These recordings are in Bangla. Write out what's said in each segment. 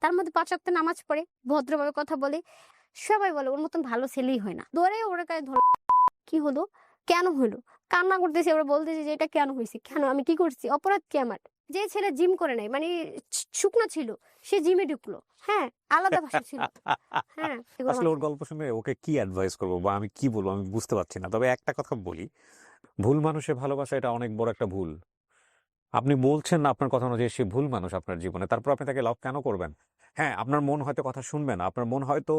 তার মধ্যে 5 ওয়াক্ত নামাজ পড়ে, ভদ্রভাবে কথা বলে। সবাই বলে ওর মতন ভালো ছেলেই হয় না। ধরে ওর গায়ে ধর। কি হলো? কেন হলো? কান্না করতেছে, ওরা বলতেছে যে এটা কেন হইছে? কেন? আমি কি করছি? অপরাধ কি আমার? যে ছেলে জিম করে নাই, মানে শুকনা ছিল, সে জিমে ঢুকলো। হ্যাঁ, আলাদা ভাষা ছিল। হ্যাঁ, আসলে ওর গল্প শুনে ওকে কি অ্যাডভাইস করবো বা আমি কি বলবো আমি বুঝতে পারছি না। তবে একটা কথা বলি, ভুল মানুষে ভালোবাসা এটা অনেক বড় একটা ভুল। আপনি বলছেন না আপনার কথা অনুযায়ী সে ভুল মানুষ আপনার জীবনে, তারপর আপনি তাকে লাভ কেন করবেন? হ্যাঁ, আপনার মন হয়তো কথা শুনবে না, আপনার মন হয়তো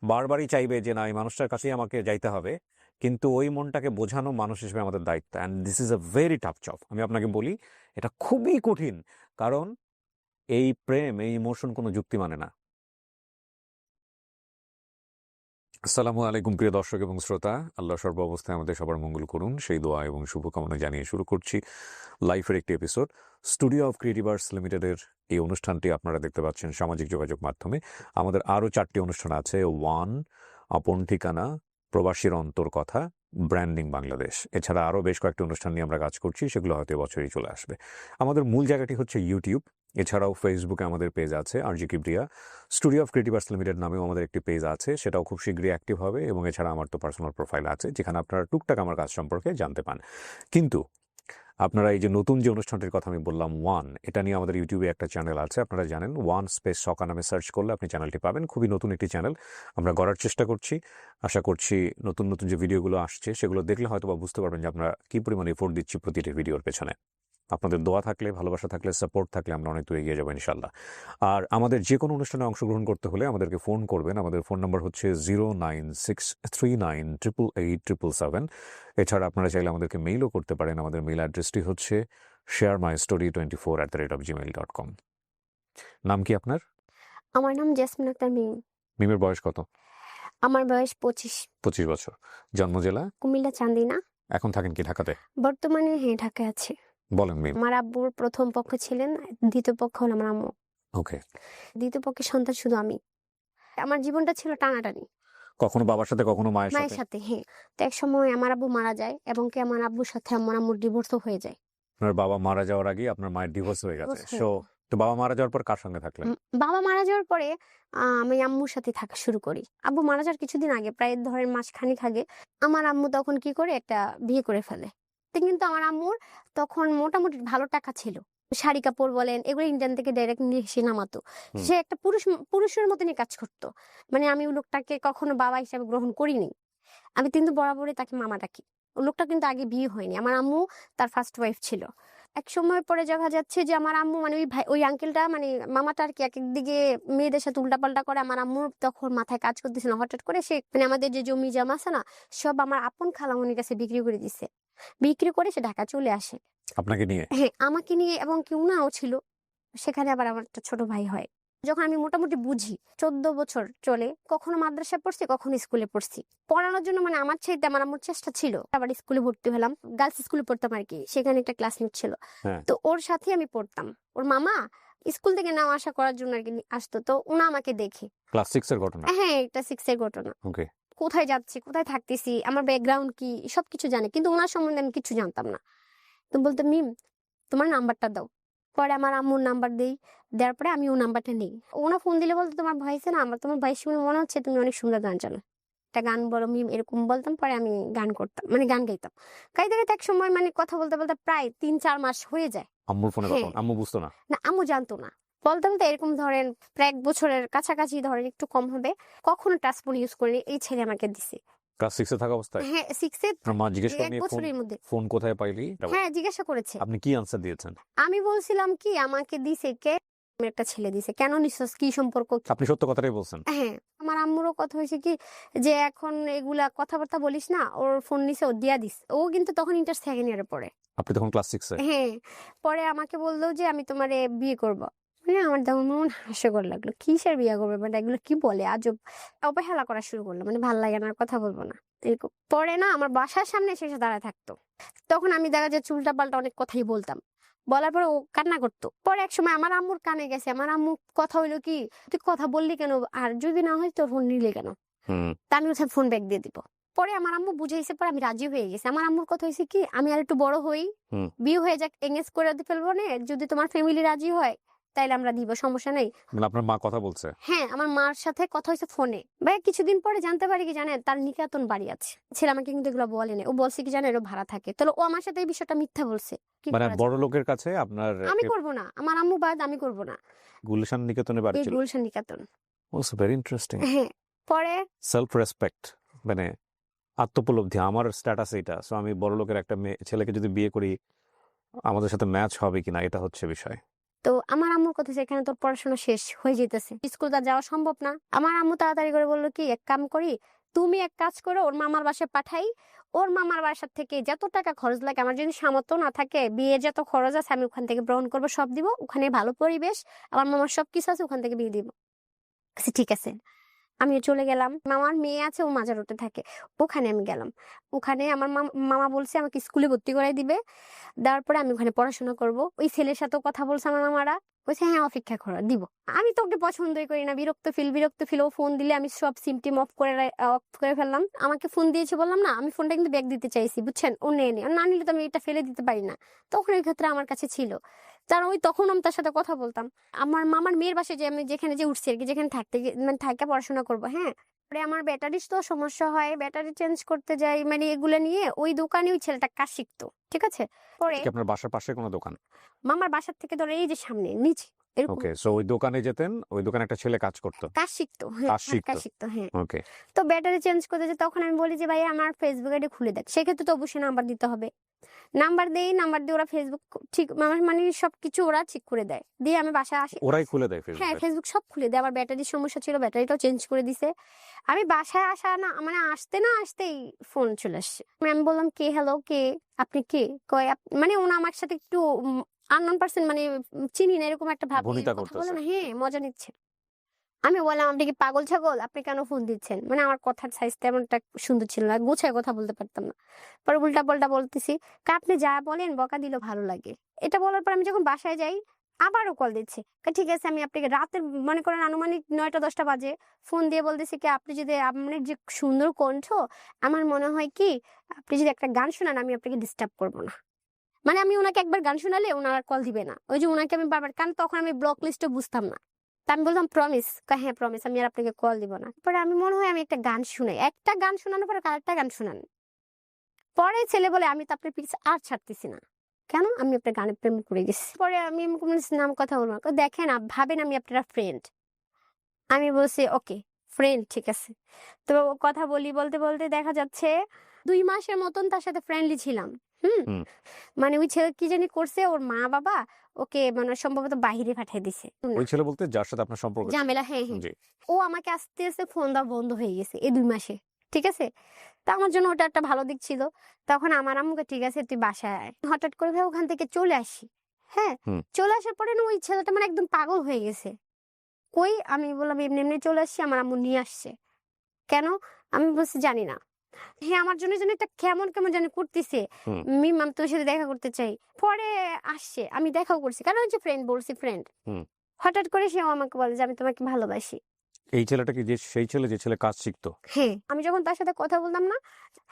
বারবারই চাইবে যে না এই মানুষটার কাছেই আমাকে যাইতে হবে, কিন্তু ওই মনটাকে বোঝানো মানুষ হিসেবে আমাদের দায়িত্ব। And this is a very tough job. আমি আপনাকে বলি এটা খুবই কঠিন, কারণ এই প্রেম, এই ইমোশন কোনো যুক্তি মানে না। আসসালামু আলাইকুম প্রিয় দর্শক এবং শ্রোতা, আল্লাহ সর্ব অবস্থায় আমাদের সবার মঙ্গল করুন সেই দোয়া এবং শুভকামনা জানিয়ে শুরু করছি লাইফের একটি এপিসোড। স্টুডিও অফ ক্রিয়েটিভার্স লিমিটেডের এই অনুষ্ঠানটি আপনারা দেখতে পাচ্ছেন সামাজিক যোগাযোগ মাধ্যমে। আমাদের আরও 4টি অনুষ্ঠান আছে, ওয়ান, আপন ঠিকানা, প্রবাসীর অন্তর কথা, ব্র্যান্ডিং বাংলাদেশ। এছাড়া আরও বেশ কয়েকটি অনুষ্ঠান নিয়ে আমরা কাজ করছি, সেগুলো হয়তো এবছরই চলে আসবে। আমাদের মূল জায়গাটি হচ্ছে ইউটিউব। এছাড়াও ফেসবুকে আমাদের পেজ আছে আরজি কিবরিয়া। স্টুডিও অফ ক্রিয়েটিভার্স লিমিটেড নামেও আমাদের একটি পেজ আছে, সেটাও খুব শীঘ্রই অ্যাক্টিভ হবে। এবং এছাড়া আমার তো পার্সোনাল প্রোফাইল আছে, যেখানে আপনারা টুকটাক আমার কাজ সম্পর্কে জানতে পান। কিন্তু আপনারা এই যে নতুন যে অনুষ্ঠানটির কথা আমি বললাম ওয়ান, এটা নিয়ে আমাদের ইউটিউবে একটা চ্যানেল আছে, আপনারা জানেন। ওয়ান স্পেস সকা নামে সার্চ করলে আপনি চ্যানেলটি পাবেন। খুবই নতুন একটি চ্যানেল আমরা গড়ার চেষ্টা করছি। আশা করছি নতুন নতুন যে ভিডিওগুলো আসছে সেগুলো দেখলে হয়তো বা বুঝতে পারবেন যে আমরা কি পরিমাণে এফোর্ট দিচ্ছি প্রতিটি ভিডিওর পেছনে। আপনাদের দোয়া থাকলে, ভালোবাসা থাকলে, সাপোর্ট থাকলে আমরা অনেক দূর এগিয়ে যাবো ইনশাল্লাহ। আর আমাদের যে কোনো অনুষ্ঠানে অংশগ্রহণ করতে হলে আমাদেরকে ফোন করবেন। আমাদের ফোন নাম্বার হচ্ছে 09639887777। এছাড়া আপনারা চাইলে আমাদেরকে মেইলও করতে পারেন। আমাদের মেইল অ্যাড্রেসটি হচ্ছে sharemystory24@gmail.com। নাম কি আপনার? আমার নাম জেসমিন আক্তার মিম। মিমের বয়স কত? আমার বয়স 25। 25 বছর। জন্ম জেলা? কুমিল্লা চান্দিনা। এখন থাকেন কি ঢাকাতে? বর্তমানে হ্যাঁ, ঢাকায় আছি। বলেন মিম। আমার আব্বুর প্রথম পক্ষ ছিলেন, দ্বিতীয় পক্ষ হলো আমার আম্মু। ওকে। দ্বিতীয় পক্ষের সন্তান শুধু আমি। আমার জীবনটা ছিল টানাটানি। কখনো বাবার সাথে কখনো মায়ের মায়ের সাথে? সাথে, হ্যাঁ। তো এক সময় আমার আব্বু মারা যায় এবং কি আমার আব্বুর সাথে আমার আম্মুর ডিভোর্সও হয়ে যায়। আপনার বাবা মারা যাওয়ার আগে আপনার মায়ের ডিভোর্স হয়ে গেছে। Divorce হয়ে সো তো বাবা মারা যাওয়ার পর কার সঙ্গে থাকলেন? বাবা মারা যাওয়ার পরে আমি আম্মুর সাথে থাকা শুরু করি। আব্বু মারা যাওয়ার কিছুদিন আগে, প্রায় ধরেন মাসখানেক আগে, আমার আম্মু তখন কি করে একটা বিয়ে করে ফেলে। কিন্তু আমার আম্মুর তখন মোটামুটি ভালো টাকা ছিল। শাড়ি কাপড় বলেন, এগুলো ইন্ডিয়ান থেকে ডাইরেক্ট নিয়ে এসে নামাতো। সে একটা পুরুষের মতনই কাজ করতো। মানে আমি ওই লোকটাকে কখনো বাবা হিসাবে গ্রহণ করিনি। আমি কিন্তু বরাবরই তাকে মামা ডাকি। ওই লোকটা কিন্তু আগে বিয়ে হয়নি। আমার আম্মু তার ফার্স্ট ওয়াইফ ছিল। এক সময় পরে দেখা যাচ্ছে যে আমার আম্মু, মানে ওই আঙ্কেলটা, মানে মামাটা আর কি, এক একদিকে মেয়েদের সাথে উল্টাপাল্টা করে। আমার আম্মুর তখন মাথায় কাজ করতেছে না, হঠাৎ করে সে, মানে আমাদের যে জমি জমা আছে না, সব আমার আপন খালামণির কাছে বিক্রি করে দিছে। বিক্রি করে সে ঢাকা চলে আসে আপনাকে নিয়ে? হ্যাঁ, আমাকে নিয়ে, এবং কি উনাও ছিল সেখানে। আবার আমার একটা ছোট ভাই হয়। যখন আমি মোটামুটি বুঝি, 14 বছর চলে, কখনো মাদ্রাসায় পড়ছি, কখনো স্কুলে পড়ছি। পড়ানোর জন্য মানে আমার চাইতে আমার আম্মুর চেষ্টা ছিল। আবার স্কুলে ভর্তি হলাম, গার্লস স্কুলে পড়তাম আর কি। সেখানে একটা ক্লাসমেট ছিল, হ্যাঁ। তো ওর সাথে আমি পড়তাম। ওর মামা স্কুল থেকে নেওয়া আসা করার জন্য আর কি আসতো, তো উনা আমাকে দেখে। ক্লাস 6 এর ঘটনা? হ্যাঁ, এটা 6 এর ঘটনা। ওকে। কোথায় যাচ্ছি, কোথায় থাকতেছি, আমার ব্যাকগ্রাউন্ড কি, সবকিছু জানে, কিন্তু ওনার সম্বন্ধে আমি কিছু জানতাম না। তো বলতো, মিম তোমার নাম্বারটা দাও। পরে আমার আম্মুর নাম্বার দেই, দেওয়ার পরে আমি ও নাম্বারটা নেই। ওনা ফোন দিলে বলতো, তোমার ভয়েসে না, তোমার ভয়েস শুনে মনে হচ্ছে তুমি অনেক সুন্দর গান জানো, একটা গান বলো মিম, এরকম বলতাম। পরে আমি গান করতাম, মানে গান গাইতাম। গাইতে গাইতে এক সময় মানে কথা বলতে বলতে প্রায় 3-4 মাস হয়ে যায়। আম্মুর ফোনে হ্যাঁ। তখন আম্মু বুঝতো না? না, আম্মু জানতো না। বলতে বলতে এরকম ধরেন প্রায় 1 বছরের কাছাকাছি, ধরেন একটু কম হবে, কখনো টাচ ফোন ইউজ করিনি, এই ছেলে আমাকে দিছে। ক্লাস 6 এ থাকা অবস্থায়? হ্যাঁ, 6 এ আপনার মা জিজ্ঞেস 1 করেনি ফোন বছরের মধ্যে। ফোন কোথায় পাইলি? হ্যাঁ, জিজ্ঞাসা করেছে। আপনি কি আনসার দিয়েছেন? আমি বলছিলাম কি, আমাকে দিছে কে, একটা ছেলে দিছে। কেন নিছস, কি সম্পর্ক? আপনি সত্য কথাটাই বলছেন? হ্যাঁ। আমার আম্মুরও কথা হয়েছে কি, যে এখন এগুলা কথাবার্তা বলিস না, ওর ফোন নিছে, ও দিয়া দিস। ও কিন্তু তখন ইন্টার সেকেন্ড ইয়ারে পড়ে। আপনি তখন ক্লাস 6 এ? হ্যাঁ। পরে আমাকে বললো যে আমি তোমারে বিয়ে করবো। মানে আমার তেমন মন হাস্যকর লাগলো, কিসের বিয়ে করবে, মানে এগুলো কি বলে, আজব অবহেলা করা শুরু করলো, মানে ভাল লাগে না, আর কথা বলবো না এরকম। পরে না আমার বাসার সামনে এসে দাঁড়ায় থাকতো। তখন আমি দেখা যায় উল্টা পাল্টা অনেক কথাই বলতাম। বলার পরে ও কান্না করতো। পরে এক সময় আমার আম্মুর কানে গেছে, আমার আম্মু কথা হইলো কি, তুই কথা বললি কেন, আর যদি না হয় তোর ফোন নিলে কেন? তা আমি ওখানে ফোন ব্যাক দিয়ে দিব। পরে আমার আম্মু বুঝাইছে, পরে আমি রাজি হয়ে গেছি। আমার আম্মুর কথা হয়েছে কি, আমি আর একটু বড় হই, বিয়ে হয়ে যাক, এঙ্গেজ করে ফেলবো না, যদি তোমার ফ্যামিলি রাজি হয় তাইলে আমরা দিব, সমস্যা নেই। মানে আপনার মা কথা বলছে? হ্যাঁ, আমার মার সাথে কথা হয়েছে ফোনে। ভাই কিছুদিন পরে জানতে পারি কি জানেন, তার নিকাতন বাড়ি আছে। ছেলে আমাকে কিন্তু এগুলো বলেনি। ও বলছে কি জানেন, ও ভাড়া থাকে। তাহলে ও আমার সাথে এই বিষয়টা মিথ্যা বলছে। কি মানে করা যায়? বড় লোকের কাছে আপনার আমি করব না। আমার আম্মু বাদ আমি করব না। গুলশান নিকেতনে বাড়ি এই ছিল? Gulshan Niketan. Also very interesting. হ্যাঁ, পরে সেলফ রেসপেক্ট, মানে আত্মোপলব্ধি, আমার স্ট্যাটাস এটা, সো আমি বড় লোকের একটা ছেলেকে যদি বিয়ে করি আমাদের সাথে ম্যাচ হবে কিনা, এটা হচ্ছে বিষয়। তো আমার আম্মুর কথা হচ্ছে, এখানে তোর পড়াশোনা শেষ হয়ে যেতেছে, স্কুল তো আর যাওয়া সম্ভব না। আমার আম্মু তাড়াতাড়ি করে বললো কি, এক কাম করি, তুমি এক কাজ করো, ওর মামার বাসায় পাঠাই। ওর মামার বাসার থেকে যত টাকা খরচ লাগে, আমার যদি সামর্থ্য না থাকে, বিয়ের যত খরচ আছে আমি ওখান থেকে গ্রহণ করবো, সব দিব। ওখানে ভালো পরিবেশ, আমার মামার সবকিছু আছে, ওখান থেকে বিয়ে দিব। আচ্ছা, ঠিক আছে। আমি চলে গেলাম। মামার মেয়ে আছে, ও মাজার রোডে থাকে, ওখানে আমি গেলাম। ওখানে আমার মামা বলছে আমাকে স্কুলে ভর্তি করাই দিবে। দেওয়ার পরে আমি ওখানে পড়াশোনা করব। ওই ছেলের সাথেও কথা বলছে আমার মামারা, বলছে হ্যাঁ অপেক্ষা করো, দিব। আমি তো ওকে পছন্দই করি না, বিরক্ত ফিল। ও ফোন দিলে আমি সব সিম টিম অফ করে ফেললাম। আমাকে ফোন দিয়েছে বললাম না, আমি ফোনটা কিন্তু ব্যাগ দিতে চাইছি, বুঝছেন, ও নেই না নিলে তো আমি এটা ফেলে দিতে পারি না। তখন ওই ক্ষেত্রে আমার কাছে ছিল, কারণ ওই তখন আমি তার সাথে কথা বলতাম। আমার মামার মেয়ের বাসায় যে আমি যেখানে যে উঠছি আর কি, যেখানে মানে থাকতে পড়াশোনা করবো। হ্যাঁ, পরে আমার ব্যাটারির তো সমস্যা হয়, ব্যাটারি চেঞ্জ করতে যাই, মানে এগুলো নিয়ে ওই দোকানে ওই ছেলেটা কাজ শিখতো, ঠিক আছে। পরে কি আপনার বাসার পাশে কোনো দোকান? মামার বাসার থেকে ধরো এই যে সামনে নিচে এরকম ওকে, সো ওই দোকানে যেতেন, ওই দোকানে একটা ছেলে কাজ করতো, কাজ শিখতো। হ্যাঁ, কাজ শিখতো। কাজ শিখতো, হ্যাঁ। ওকে, তো ব্যাটারি চেঞ্জ করতে যে, তখন আমি বলি যে ভাই আমার ফেসবুক আইডি খুলে দেখ। সেক্ষেত্রে তো অবশ্যই নাম্বার দিতে হবে। নাম্বার দিয়ে ওরা ফেসবুক ঠিক মানে সবকিছু ওরা ঠিক করে দেয়। দিয়ে আমি বাসায় আসি। ওরাই খুলে দেয় হ্যাঁ, ফেসবুক? ফেসবুক সব খুলে দেয়। আমার ব্যাটারির সমস্যা ছিল, ব্যাটারিটাও চেঞ্জ করে দিছে। আমি বাসায় আসা না মানে আসতে না আসতেই ফোন চলে আসছে। আমি বললাম কে, হ্যালো কে, আপনি কে? কয় মানে ওনা আমার সাথে একটু আননোন পার্সন, মানে চিনি না এরকম একটা ভাব নিয়ে ভনিতা কথা বলে করতেছে? না। হ্যাঁ, মজা নিচ্ছে। আমি বললাম আপনি কি পাগল ছাগল, আপনি কেন ফোন দিচ্ছেন? মানে আমার কথার সাইজ তেমন একটা সুন্দর ছিল না, গোছায় কথা বলতে পারতাম না। পরে উল্টা পাল্টা বলতেছি, আপনি যা বলেন বকা দিলে ভালো লাগে। এটা বলার পর আমি যখন বাসায় যাই, আবারও কল দিচ্ছে। ঠিক আছে, আমি আপনাকে রাতের মনে করেন আনুমানিক 9টা-10টা বাজে ফোন দিয়ে বলতেছি কি, আপনি যদি আপনার যে সুন্দর কণ্ঠ, আমার মনে হয় কি আপনি যদি একটা গান শোনান, আমি আপনাকে ডিস্টার্ব করবো না। মানে আমি ওনাকে একবার গান শোনালে ওনার আর কল দিবে না। ওই যে ওনাকে আমি বারবার, কারণ তখন আমি ব্লক লিস্টে বুঝতাম না। তা আমি বললাম প্রমিস, হ্যাঁ প্রমিস, আমি আর আপনাকে কল দিব না। পরে আমি মনে হয় আমি একটা গান শুনাই, একটা গান শোনানোর পরে আরেকটা গান শোনান। পরে ছেলে বলে আমি তো আপনার পিছে আর ছাড়তেছি না। কেন? আমি আপনার গানের প্রেম করে গেছি। পরে আমি নাম কথা বলবো না। দেখেন ভাবেন আমি আপনারা ফ্রেন্ড। আমি বলছি ওকে ফ্রেন্ড, ঠিক আছে। তো কথা বলতে বলতে দেখা যাচ্ছে 2 মাসের মতন তার সাথে ফ্রেন্ডলি ছিলাম। হুম, হুম। মানে ওই ছেলে কি জানি করছে, ওর মা বাবা ওকে মানে সম্ভবত বাহিরে পাঠিয়ে দিছে। ওই ছেলে বলতে যার সাথে আপনার সম্পর্ক ছিল? ঝামেলা, হ্যাঁ হ্যাঁ। জি। ও আমাকে আস্তে আস্তে ফোন দেওয়া বন্ধ হয়ে গেছে এই 2 মাসে, ঠিক আছে। তা আমার জন্য ওটা একটা ভালো দিক ছিল। তখন আমার আম্মুকে, ঠিক আছে তুই বাসায় আয়। হঠাৎ করে ভাই ওখান থেকে চলে আসি। হ্যাঁ, হুম। চলে আসার পরে না ওই ছেলেটা মানে একদম পাগল হয়ে গেছে। কই, আমি বললাম এমনি এমনি চলে আসছি, আমার আম্মু নিয়ে আসছে। কেন? আমি বলছি জানি না। হ্যাঁ, আমার জন্য যেন একটা কেমন কেমন জানি করতেছে। হুম। মিম আমি তোর সাথে দেখা করতে চাই। পরে আসছে, আমি দেখাও করছি, কারণ ওই যে ফ্রেন্ড বলছি ফ্রেন্ড। হুম। হঠাৎ করে সেও আমাকে বলে যে আমি তোমাকে ভালোবাসি। এই ছেলেটা কি সেই ছেলে যে ছেলে কাজ শিখতো? হ্যাঁ, আমি যখন তার সাথে কথা বলতাম না,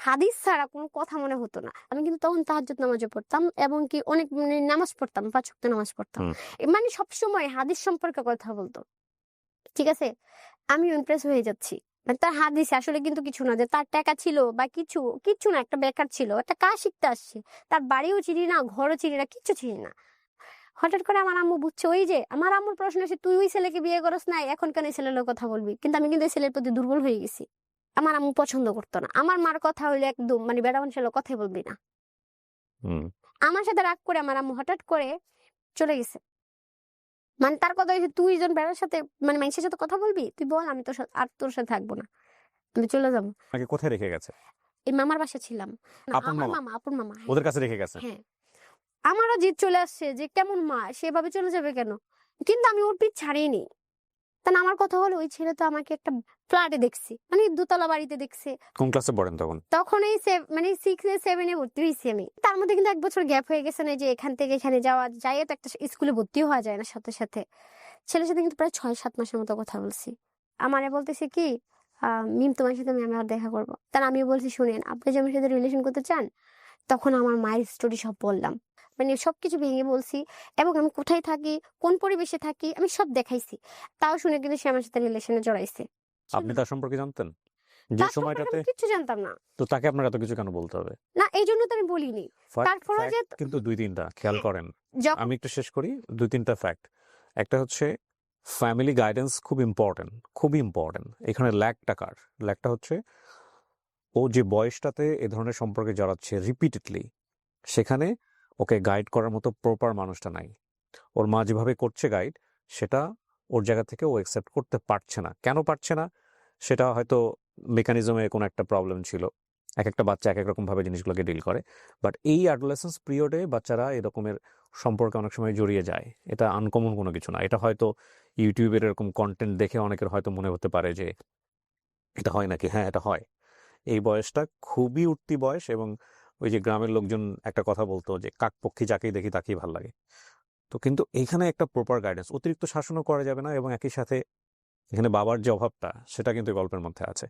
হাদিস ছাড়া কোনো কথা মনে হতো না। আমি কিন্তু তখন তাহাজ্জুদ নামাজও পড়তাম, এবং কি অনেক মানে নামাজ পড়তাম, 5 ওয়াক্ত নামাজ পড়তাম। হুম। মানে সবসময় হাদিস সম্পর্কে কথা বলতো। ঠিক আছে? আমিও ইমপ্রেস হয়ে যাচ্ছি। মানে তার হাদিস আসলে কিন্তু কিছু না, যে তার টাকা ছিল বা কিচ্ছু না, একটা বেকার ছিল, একটা কাজ শিখতে আসছে। তার বাড়িও চিনি না, ঘরও চিনি না, কিচ্ছু চিনি না। হঠাৎ করে আমার আম্মু বুঝছে, ওই যে আমার আম্মুর প্রশ্ন এসে, তুই ওই ছেলেকে বিয়ে করস নাই, এখন কেন এই ছেলের লোক কথা বলবি? কিন্তু আমি কিন্তু এই ছেলের প্রতি দুর্বল হয়ে গেছি। আমার আম্মু পছন্দ করতো না। আমার মার কথা হইলে একদম মানে বেড়া মানুষের লোক কথাই বলবি না। হুম। আমার সাথে রাগ করে আমার আম্মু হঠাৎ করে চলে গেছে। মানে তার কথা হয়েছে, তুই জন বেড়ার সাথে মানে মানুষের সাথে কথা বলবি, তুই বল, আমি তোর সাথে আর তোর সাথে থাকবো না, আমি চলে যাবো। আপনাকে কোথায় রেখে গেছে? এই মামার বাসা ছিলাম না, আপন আমার মামা? মামা, আপন মামা। হ্যাঁ ওদের কাছে রেখে গেছে? হ্যাঁ। আমারও জিদ চলে আসছে যে কেমন মা, সেভাবে চলে যাবে কেন? কিন্তু আমি ওর পিঠ ছাড়িনি। তা না, আমার কথা হলো ওই ছেলে তো আমাকে একটা ফ্ল্যাটে দেখছি, মানে দোতলা বাড়িতে দেখছে। কোন ক্লাসে পড়েন তখন? তখন এই মানে 6-7 ভর্তি হয়েছি আমি। তার মধ্যে কিন্তু 1 বছর গ্যাপ হয়ে গেছে না, যে এখান থেকে এখানে যাওয়া যায়, তো একটা স্কুলে ভর্তি হওয়া যায় না সাথে সাথে। ছেলের সাথে কিন্তু প্রায় 6-7 মাসের মতো কথা বলছি। আমারে বলতেছে কি, মিম তোমার সাথে আমি আবার দেখা করবো। তার আমিও বলছি শুনেন, আপনি যে আমার সাথে রিলেশন করতে চান। তখন আমার মায়ের স্টোরি সব বললাম। মানে সবকিছু ভেঙে বলছি, এবং আমি কোথায় থাকি, কোন পরিবেশে থাকি, আমি সব দেখাইছি। তাও শুনে কিন্তু সে আমার সাথে রিলেশনে জড়াইছে। আপনি তার সম্পর্কে জানতেন যে তার সম্পর্কে সময়টাতে? আমি কিচ্ছু জানতাম না। তো তাকে আপনার এত কিছু কেন বলতে হবে? না, এই জন্য তো আমি বলিনি। তারপরও যে কিন্তু 2-3টা খেয়াল করেন। যখন আমি একটু শেষ করি। 2-3টা ফ্যাক্ট। একটা হচ্ছে ফ্যামিলি গাইডেন্স খুব ইম্পর্টেন্ট, খুবই ইম্পর্টেন্ট। এখানে ল্যাকটা হচ্ছে ও যে বয়সটাতে এ ধরনের সম্পর্কে জড়াচ্ছে রিপিটেডলি, সেখানে ওকে গাইড করার মতো প্রপার মানুষটা নাই। ওর মা যেভাবে করছে গাইড, সেটা ওর জায়গা থেকে ও অ্যাকসেপ্ট করতে পারছে না। কেন পারছে না? সেটা হয়তো মেকানিজমে কোনো একটা প্রবলেম ছিল। একটা বাচ্চা এক রকম ভাবে জিনিসগুলোকে ডিল করে। বাট এই অ্যাডোলেসেন্স পিরিয়ডে বাচ্চারা এরকমের সম্পর্কে অনেক সময় জড়িয়ে যায়। এটা আনকমন কোনো কিছু না। এটা হয়তো ইউটিউবের এরকম কন্টেন্ট দেখে অনেকের হয়তো মনে হতে পারে যে এটা হয় নাকি? হ্যাঁ, এটা হয়। এই বয়সটা খুবই উঠতি বয়স, এবং ওই যে গ্রামের লোকজন একটা কথা বলতো যে কাকপক্ষী যাকেই দেখি তাকেই ভাল লাগে। তো কিন্তু এইখানে একটা প্রপার গাইডেন্স, অতিরিক্ত শাসনও করা যাবে না, এবং একই সাথে এখানে বাবার যে অভাবটা সেটা কিন্তু গল্পের মধ্যে আছে।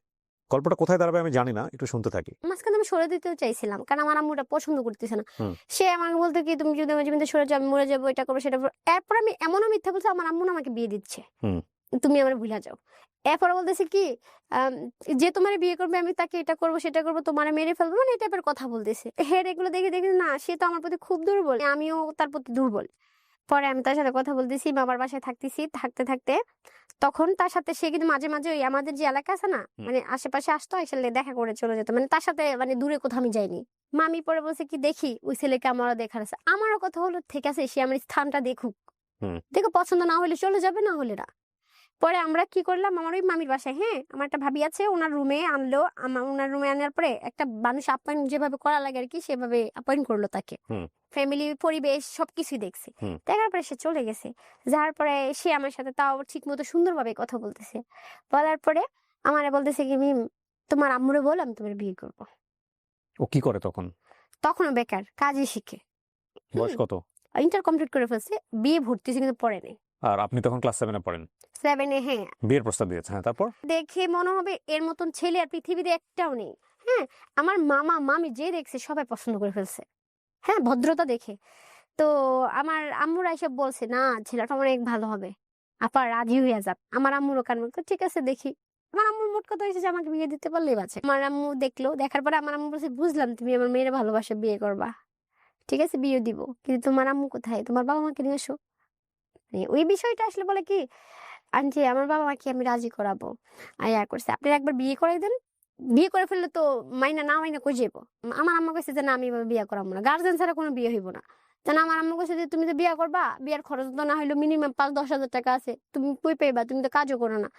গল্পটা কোথায় দাঁড়াবে আমি জানি না, একটু শুনতে থাকি। মাঝখানে আমি সরে দিতেও চাইছিলাম, কারণ আমার আম্মু ওটা পছন্দ করতেছে না। হুম। সে আমাকে বলতো কি, তুমি যদি আমার জীবন থেকে সরে যাও আমি মরে যাবো, এটা করবো সেটা করবো। এরপর আমি এমনও মিথ্যা বলছি আমার আম্মু না আমাকে বিয়ে দিচ্ছে, হুম। তুমি আমার ভুলা যাও। এরপর বলতেছে কি, আম, যে তোমার বিয়ে করবে আমি তাকে এটা করবো সেটা করবো, তোমার মেরে ফেলবো, মানে এই টাইপের কথা বলতেছে। হ্যাঁ, এগুলো দেখে দেখে না, সে তো আমার প্রতি খুব দুর্বল, আমিও তার প্রতি দুর্বল। পরে আমি তার সাথে কথা বলতেছি, মামার বাসায় থাকতেছি, থাকতে থাকতে তখন তার সাথে সে কিন্তু মাঝে মাঝে ওই আমাদের যে এলাকা আছে না, মানে আশেপাশে আসতো, আসলে দেখা করে চলে যেত, মানে তার সাথে মানে দূরে কোথাও আমি যাইনি। মামি পরে বলছে কি, দেখি ওই ছেলেকে আমারও দেখার আছে। আমারও কথা হলো ঠিক আছে, সে আমার স্থানটা দেখুক, হুম। দেখো পছন্দ না হলে চলে যাবে, না হলে না। পরে আমরা কি করলাম, আমার ওই মামির বাসায়, হ্যাঁ আমার একটা ভাবি আছে, ওনার রুমে আনলো। ওনার রুমে আনার পরে একটা মানুষ আপ্যায়ন যেভাবে করা লাগে আর কি, সেভাবে আপ্যায়ন করলো তাকে। হুম। ফ্যামিলি, পরিবেশ সবকিছুই দেখছে। হুম। দেখার পরে সে চলে গেছে। যাওয়ার পরে সে আমার সাথে তাও ঠিক মতো সুন্দরভাবে কথা বলতেছে। বলার পরে আমারে বলতেছে কি, মিম তোমার আম্মুরে বল আমি তোমার বিয়ে করবো। ও কি করে তখন? তখনও বেকার, কাজই শিখে। বয়স কত? ইন্টার কমপ্লিট করে ফেলছে, বিয়ে ভর্তিছে কিন্তু পড়ে নেই। আর আপনি তখন ক্লাস 7-এ পড়েন? 7-এ, হ্যাঁ। বিয়ের প্রস্তাব দিয়েছে, হ্যাঁ, তারপর? দেখে মনে হবে এর মতন ছেলে আর পৃথিবীতে একটাও নেই। হ্যাঁ, আমার মামা মামি যে দেখছে সবাই পছন্দ করে ফেলছে, হ্যাঁ, ভদ্রতা দেখে। তো আমার আম্মুরা এসব বলছে, না ছেলেটা অনেক ভালো হবে, আপা রাজি হইয়া যাক। আমার আম্মুরও কান বলতো ঠিক আছে দেখি। আমার আম্মুর মোট কথা হয়েছে যে আমাকে বিয়ে দিতে পারলেই বাঁচে। আমার আম্মু দেখলো, দেখার পরে আমার আম্মু বলছে, বুঝলাম তুমি আমার মেয়ের ভালোবাসে বিয়ে করবা, ঠিক আছে বিয়ে দিব, কিন্তু তোমার আম্মু কোথায়, তোমার বাবা মাকে নিয়ে এসো। মানে ওই বিষয়টা আসলে বলে কি, আন্টি আমার বাবা মাকে আমি রাজি করাবো। আর ইয়া করছে, আপনি একবার বিয়ে করাই দেন, বিয়ে করে ফেললে তো মাইনা না মাইনা কই যাবো। আমার আম্মা কইছে যে না, আমি এভাবে বিয়ে করাবো না, গার্জেন ছাড়া কোনো বিয়ে হইব না। জানা আমার আম্মু কইছে যে তুমি তো বিয়ে করবা, বিয়ের খরচ তো না হইলো মিনিমাম 5-10 হাজার টাকা আছে, তুমি কই পাইবা, তুমি তো কাজও করো না।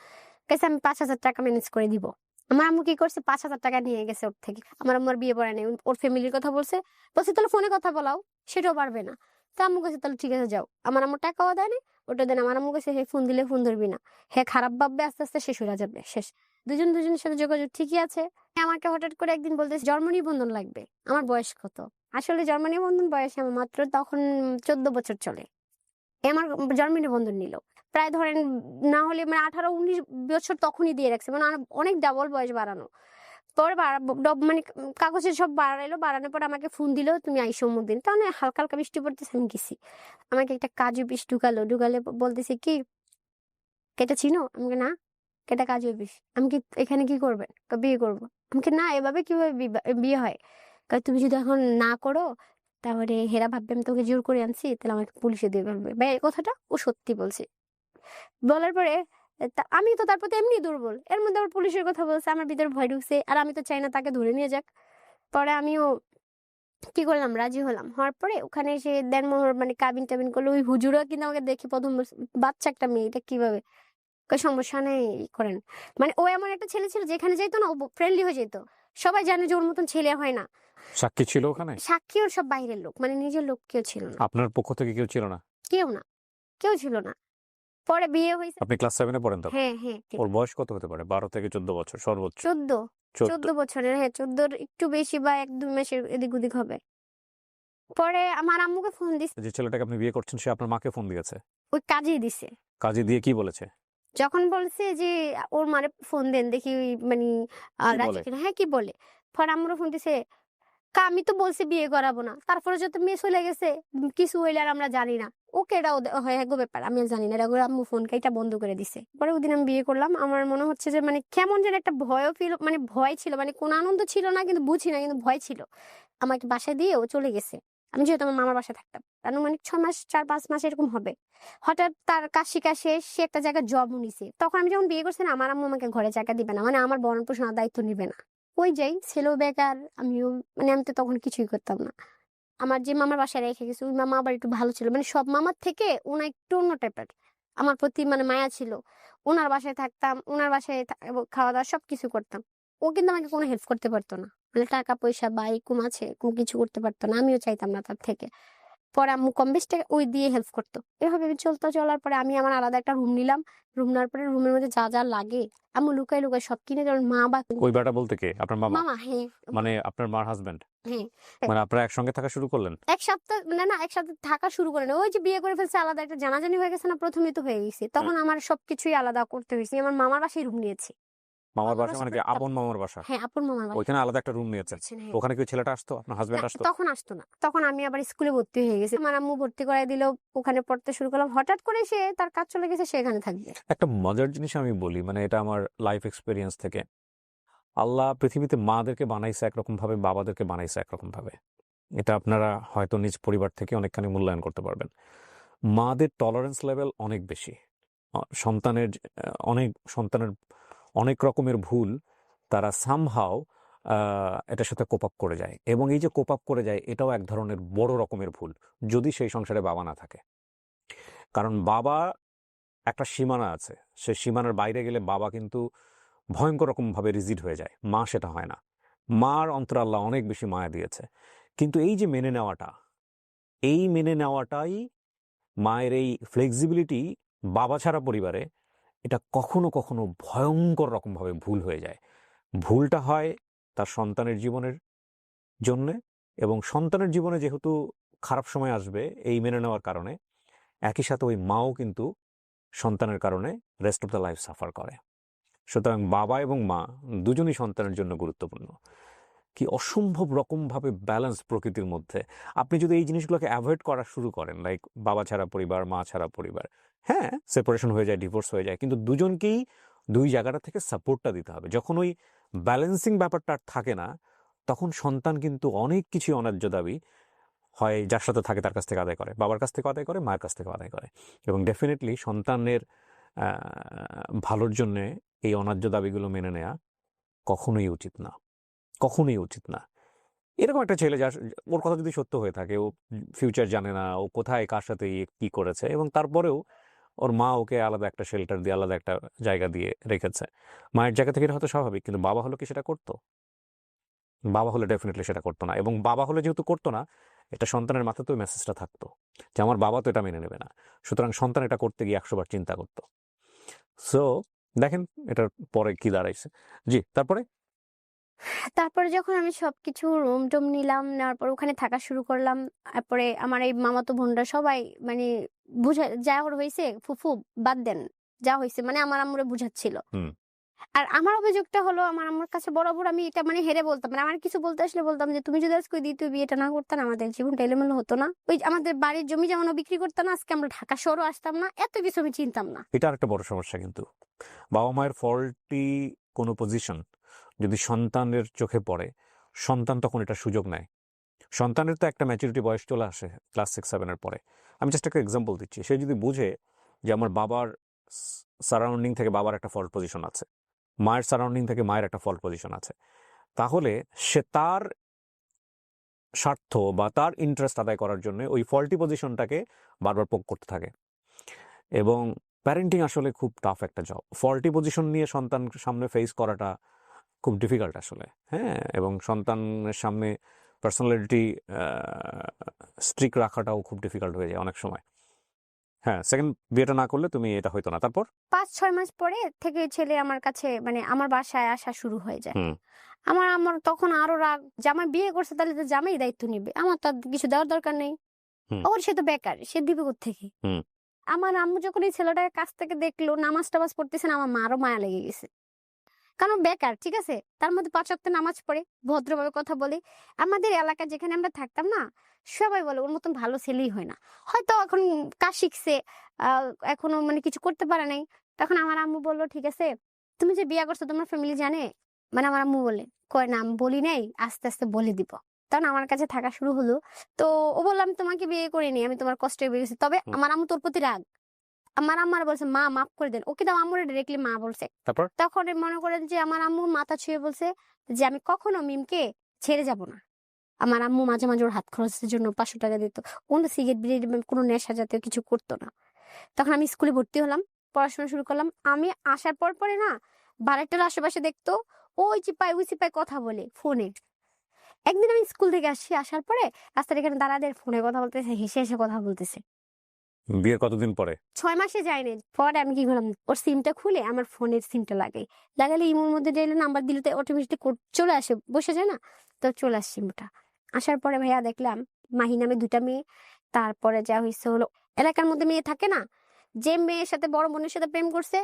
কাছে আমি 5,000 টাকা ম্যানেজ করে দিব। আমার আম্মু কি করছে, 5,000 টাকা নিয়ে গেছে ওর থেকে। আমার আম্মুর বিয়ে পড়ায় নাই, ওর ফ্যামিলির কথা বলছে, বলছে তাহলে ফোনে কথা বলাও, সেটাও পারবে না। তো আম্মু কাছে তাহলে ঠিক আছে যাও। আমার আম্মু টাকাও দেয় না, ওটা দেন। আমার আম্মু কাছে হে ফোন দিলে ফোন ধরবি না, হ্যাঁ খারাপ ভাববে, আস্তে আস্তে শেষ হয়ে যাবে, শেষ। দুজনের সাথে যোগাযোগ ঠিকই আছে। আমাকে হঠাৎ করে একদিন বলতেছে জন্ম নিবন্ধন লাগবে। আমার বয়স কত, আসলে জন্ম নিবন্ধন বয়স আমার মাত্র তখন 14 বছর চলে। আমার জন্ম নিবন্ধন নিল প্রায় ধরেন না হলে মানে 18-19 বছর তখনই দিয়ে রাখছে, মানে অনেক ডাবল বয়স বাড়ানো। পরে মানে কাগজের সব বাড়াইলো, বাড়ানোর পর আমাকে ফোন দিল, তুমি আইসো অমুক দিন। তাহলে হালকা হালকা বৃষ্টি পড়তেছে, আমি গেছি। আমাকে একটা কাজু পিস ঢুকালে বলতেছে কি, কেটা চিনো? আমাকে না, কেটা কাজু পিস, আমি কি এখানে কি করবেন? বিয়ে করবো। আমাকে না, এভাবে কিভাবে বিয়ে হয়? তুমি যদি এখন না করো তাহলে হেরা ভাববে আমি তোকে জোর করে আনছি, তাহলে আমাকে পুলিশে দিয়ে ফেলবে। ভাই এই কথাটা ও সত্যি বলছে। বলার পরে আমি তো তার প্রতি এমনি দুর্বল, এর মধ্যে আবার পুলিশের কথা বলছে, আমার ভিতরে ভয় ঢুকছে, আর আমি তো চাই না তাকে ধরে নিয়ে যাক। পরে আমিও কি করলাম, রাজি হলাম। হওয়ার পরে ওখানে এসে দেনমোহর মানে কাবিন টাবিন করলো। ওই হুজুরও কিন্তু আমাকে দেখে প্রথম বলছে, বাচ্চা একটা মেয়ে, এটা কিভাবে? সমস্যা নেই, করেন। মানে ও এমন একটা ছেলে ছিল, যেখানে যাইতো না ও ফ্রেন্ডলি হয়ে যেত। সবাই জানে যে ওর মতন ছেলে হয় না। সাক্ষী ছিল ওখানে? সাক্ষী ওর সব বাইরের লোক, মানে নিজের লোক কেউ ছিল না। আপনার পক্ষ থেকে কেউ ছিল না? কেউ না, কেউ ছিল না। পরে বিয়ে হয়েছে। আপনি ক্লাস 7-এ পড়েন তখন? হ্যাঁ হ্যাঁ, ওর বয়স কত হতে পারে? 12 থেকে 14 বছর সর্বোচ্চ? 14 14। বছরের, হ্যাঁ 14 একটু বেশি বা 1-2 মাসের এদিক ওদিক হবে। পরে আমার আম্মুকে ফোন দিছে, যে ছেলেটাকে আপনি বিয়ে করছেন সে আপনার মাকে ফোন দিয়েছে? ওই কাজেই দিছে। কাজে দিয়ে কি বলেছে? যখন বলছে যে ওর মারে ফোন দেন দেখি, মানে কি রাজি বলে? কিনা, হ্যাঁ কি বলে। পরে আম্মুরও ফোন দিছে, আমি তো বলছি বিয়ে করাবো না, তারপরে যত মেয়ে চলে গেছে কিছু হইলে আর আমরা জানি না। ওকে এটা হয় গো ব্যাপার, আমি আর জানি না, এটা করে আম্মু ফোন কাইটা বন্ধ করে দিছে। পরে ওদিন আমি বিয়ে করলাম, আমার মনে হচ্ছে যে মানে কেমন যেন একটা ভয়ও ফিল, মানে ভয় ছিল, মানে কোনো আনন্দ ছিল না, কিন্তু বুঝি না, কিন্তু ভয় ছিল। আমাকে বাসায় দিয়ে ও চলে গেছে। আমি যেহেতু আমার মামার বাসায় থাকতাম, আনুমানিক 6 মাস 4-5 মাস এরকম হবে। হঠাৎ তার কাজ শিখা শেষ, সে একটা জায়গায় জব নিছে। তখন আমি যখন বিয়ে করছি না, আমার আম্মু আমাকে ঘরে জায়গা দিবে না, মানে আমার ভরণ পোষণের দায়িত্ব নিবে না। ওই যাই, ছেলেও বেকার, আমিও, মানে আমি তো তখন কিছুই করতাম না। আমার যে মামার বাসায় রেখে গেছে ওই মামা আবার একটু ভালো ছিল, মানে সব মামার থেকে ওনা একটু অন্য টাইপের, আমার প্রতি মানে মায়া ছিল। ওনার বাসায় থাকতাম, ওনার বাসায় এবং খাওয়া দাওয়া সবকিছু করতাম। ও কিন্তু আমাকে কোনো হেল্প করতে পারতো না, মানে টাকা পয়সা বা এরকম আছে কোনো কিছু করতে পারতো না, আমিও চাইতাম না তার থেকে। পরে আম্মু কম বেশ টাকা ওই দিয়ে হেল্প করতো। এভাবে আমি চলার পরে আমি আমার আলাদা একটা রুম নিলাম। রুম নেওয়ার পরে রুমের মধ্যে যা যা লাগে আম্মু লুকাই লুকাই সব কিনে, যেমন মা বা ওই বেটা বলতে কে? আপনার মামা? মামা, হ্যাঁ। মানে আপনার মার হাজবেন্ড? হ্যাঁ, মানে আপনারা একসঙ্গে থাকা শুরু করলেন? এক সপ্তাহ না না একসাথে থাকা শুরু করে না, ওই যে বিয়ে করে ফেলছে, আলাদা একটা জানাজানি হয়ে গেছে না, প্রথমেই তো হয়ে গেছে, তখন আমার সবকিছুই আলাদা করতে হয়েছে। আমার মামার বাসায় রুম নিয়েছি। মামার মামার বাসা বাসায় মানে কি থাকতাম। আপন মামার বাসা? হ্যাঁ, আপন মামার বাসায় ওইখানে আলাদা একটা রুম নিয়েছেন? আছেন, হ্যাঁ। ওখানে কি ওই ছেলেটা আসতো, আপনার না, হাজবেন্ড আসতো? তখন আসতো না, তখন আমি আবার স্কুলে ভর্তি হয়ে গেছি, আমার আম্মু ভর্তি করাই দিল, ওখানে পড়তে শুরু করলাম। হঠাৎ করে সে তার কাজ চলে গেছে, সেখানে থাকবে। একটা মজার জিনিস আমি বলি, মানে এটা আমার লাইফ এক্সপিরিয়েন্স থেকে। আল্লাহ পৃথিবীতে মাদেরকে বানাইছে একরকম ভাবে, বাবাদেরকে বানাইছে একরকম ভাবে। এটা আপনারা হয়তো নিজ পরিবার থেকে অনেকখানি মূল্যায়ন করতে পারবেন। মাদের টলারেন্স লেভেল অনেক বেশি। সন্তানের অনেক রকমের ভুল তারা সামহাও এটার সাথে কোপ আপ করে যায়, এবং এই যে কোপ আপ করে যায় এটাও এক ধরনের বড় রকমের ভুল, যদি সেই সংসারে বাবা না থাকে। কারণ বাবা একটা সীমানা আছে, সে সীমানার বাইরে গেলে বাবা কিন্তু ভয়ঙ্কর রকমভাবে রিজিড হয়ে যায়। মা সেটা হয় না। মার অন্তরে আল্লাহ অনেক বেশি মায়া দিয়েছে। কিন্তু এই যে মেনে নেওয়াটাই, মায়ের এই ফ্লেক্সিবিলিটি বাবা ছাড়া পরিবারে এটা কখনো কখনো ভয়ঙ্কর রকমভাবে ভুল হয়ে যায়। ভুলটা হয় তার সন্তানের জীবনের জন্যে, এবং সন্তানের জীবনে যেহেতু খারাপ সময় আসবে এই মেনে নেওয়ার কারণে, একই সাথে ওই মাও কিন্তু সন্তানের কারণে rest of the life suffer করে। সুতরাং বাবা এবং মা দুজনই সন্তানের জন্য গুরুত্বপূর্ণ। কি অসম্ভব রকমভাবে ব্যালেন্স প্রকৃতির মধ্যে। আপনি যদি এই জিনিসগুলোকে অ্যাভয়েড করা শুরু করেন, লাইক বাবা ছাড়া পরিবার, মা ছাড়া পরিবার, হ্যাঁ সেপারেশন হয়ে যায়, ডিভোর্স হয়ে যায়, কিন্তু দুজনকেই দুই জায়গাটা থেকে সাপোর্টটা দিতে হবে। যখন ওই ব্যালেন্সিং ব্যাপারটা আর থাকে না, তখন সন্তান কিন্তু অনেক কিছুই অন্যায্য দাবি হয় যার সাথে থাকে তার কাছ থেকে আদায় করে, বাবার কাছ থেকে আদায় করে, মায়ের কাছ থেকে আদায় করে। এবং ডেফিনেটলি সন্তানের ভালোর জন্যে এই অন্যায্য দাবিগুলো মেনে নেওয়া কখনোই উচিত না, কখনোই উচিত না। এরকম একটা ছেলে যার, ওর কথা যদি সত্য হয়ে থাকে, ও ফিউচার জানে না, ও কোথায় কার সাথে কি করেছে, এবং তারপরেও ওর মা ওকে আলাদা একটা শেল্টার দিয়ে, আলাদা একটা জায়গা দিয়ে রেখেছে, মায়ের জায়গা থেকে এটা হয়তো স্বাভাবিক। কিন্তু বাবা হলো কি সেটা করতো? বাবা হলে ডেফিনেটলি সেটা করতো না। এবং বাবা হলে যেহেতু করতো না, এটা সন্তানের মাথাতে ওই মেসেজটা থাকতো যে আমার বাবা তো এটা মেনে নেবে না। সুতরাং সন্তান এটা করতে গিয়ে 100 বার চিন্তা করতো। সো দেখেন এটার পরে কি দাঁড়াইছে। জি, তারপরে? তারপরে যখন আমি সবকিছু রুম টুম নিলাম, নেওয়ার পর ওখানে থাকা শুরু করলাম। তারপরে আমার এই মামাতো বোনরা সবাই মানে বুঝা যা ওর হয়েছে, ফুফু বাদ দেন, যা হয়েছে মানে আমার আম্মুরে বুঝাচ্ছিল। হুম। আর আমার অভিযোগটা হলো, আমার আম্মুর কাছে বরাবর আমি এটা মানে হেরে বলতাম, মানে আমার কিছু বলতে আসলে বলতাম যে তুমি যদি আজকে ওই দ্বিতীয় বিয়েটা না করতে না, আমাদের জীবনটা এলোমেলো হতো না, ওই যে আমাদের বাড়ির জমি যেমন বিক্রি করতো না, আজকে আমরা ঢাকা শহরও আসতাম না, এত কিছু আমি চিনতাম না। এটা আরেকটা বড় সমস্যা। কিন্তু বাবা মায়ের ফল্টি কোনো পজিশন যদি সন্তানের চোখে পড়ে, সন্তান তখন এটা সুযোগ নেয়। সন্তানের তো একটা ম্যাচুরিটি বয়স চলে আসে ক্লাস 6-7 পরে। আমি জাস্ট একটা এক্সাম্পল দিচ্ছি। সে যদি বুঝে যে আমার বাবার সারাউন্ডিং থেকে বাবার একটা ফল্ট পজিশন আছে, মায়ের সারাউন্ডিং থেকে মায়ের একটা ফল্ট পজিশন আছে, তাহলে সে তার স্বার্থ বা তার ইন্টারেস্ট আদায় করার জন্য ওই ফল্টি পজিশনটাকে বারবার পোক করতে থাকে। এবং প্যারেন্টিং আসলে খুব টাফ একটা জব। ফল্টি পজিশন নিয়ে সন্তান সামনে ফেস করাটা খুব ডিফিকাল্ট আসলে, হ্যাঁ। এবং সন্তানের সামনে পার্সোনালিটি স্ট্রিক রাখাটাও খুব ডিফিকাল্ট হয়ে যায় অনেক সময়। হ্যাঁ, সেকেন্ড বিয়েটা না করলে তুমি এটা হইতো না। তারপর 5-6 মাস পরে থেকে ছেলে আমার কাছে মানে আমার বাসায় আসা শুরু হয়ে যায়। হুম আমার তখন আরো রাগ, জামাই বিয়ে করছে তাহলে তো জামাই দায়িত্ব নিবে, আমার তো আর কিছু দেওয়ার দরকার নেই। হুম ওর সে তো বেকার, সে দিবে কোত্থেকে? হুম আমার আম্মু যখন এই ছেলেটাকে কাছ থেকে দেখলো নামাজ টামাজ পড়তেছে না, আমার মারও মায়া লেগে গেছে। কারণ বেকার, ঠিক আছে? তার মধ্যে ৫ ওয়াক্ত নামাজ পড়ে, ভদ্রভাবে কথা বলে। আমাদের এলাকায় যেখানে আমরা থাকতাম না, সবাই বলে ওর মতন ভালো ছেলেই হয় না। হয়তো এখন কাজ শিখছে, আ এখনো মানে কিছু করতে পারে নাই। তখন আমার আম্মু বলল, "ঠিক আছে, তুমি যে বিয়া করছো তোমার ফ্যামিলি জানে?" মানে আমার আম্মু বলে, কয় না আমি বলি নাই, আস্তে, আস্তে বলে দিব। তখন আমার কাছে থাকা শুরু হলো। তো ও বলল, "আমি তোমাকে বিয়ে করিনি। আমি তোমার কষ্টে বিয়ে করছি।" তবে হুম। আমার আম্মু তোর প্রতি রাগ। আমার আম্মু আরো বলছে, "মা মাফ করে দেন।" ও কিন্তু আম্মুরে ডিরেক্টলি মা বলছে। তারপর? তখন মনে করেন যে আমার আম্মু মাথা ছুঁয়ে বলছে যে, "আমি কখনো মিমকে ছেড়ে যাব না।" আমার আম্মু মাঝে, মাঝে ওর হাত খরচের জন্য ৳৫০০ দিত। কোনো সিগারেট, বিড়ি বা কোনো নেশা জাতীয় কিছু করত না। তখন আমি স্কুলে ভর্তি হলাম, পড়াশোনা শুরু করলাম। আমি আসার পরে না বাড়িটার আশেপাশে দেখতো ওই চিপায়, ওই চিপায় কথা বলে ফোনে। একদিন আমি স্কুল থেকে আসছি, আসার পরে রাস্তার এখানে দাঁড়াদের ফোনে কথা বলতেছে, হেসে, হেসে কথা বলতেছে। বিয়ের কতদিন পরে? ৬ মাসে যায়নি। পরে আমি কি করলাম, ওর সিমটা খুলে আমার ফোনের সিমটা লাগাই। লাগালে ইমোর মধ্যে ডাইলে নাম্বার দিলে তো অটোমেটিক কোড চলে আসে, বসে যায় না? তো চলে আসছে সিমটা। আসার পরে ভাইয়া দেখলাম মাহি নামে ২ টা মেয়ে। তারপরে যা হইছে হলো, এলাকার মধ্যে মেয়ে থাকে না? যে মেয়ের সাথে বড় বোনের সাথে প্রেম করছে,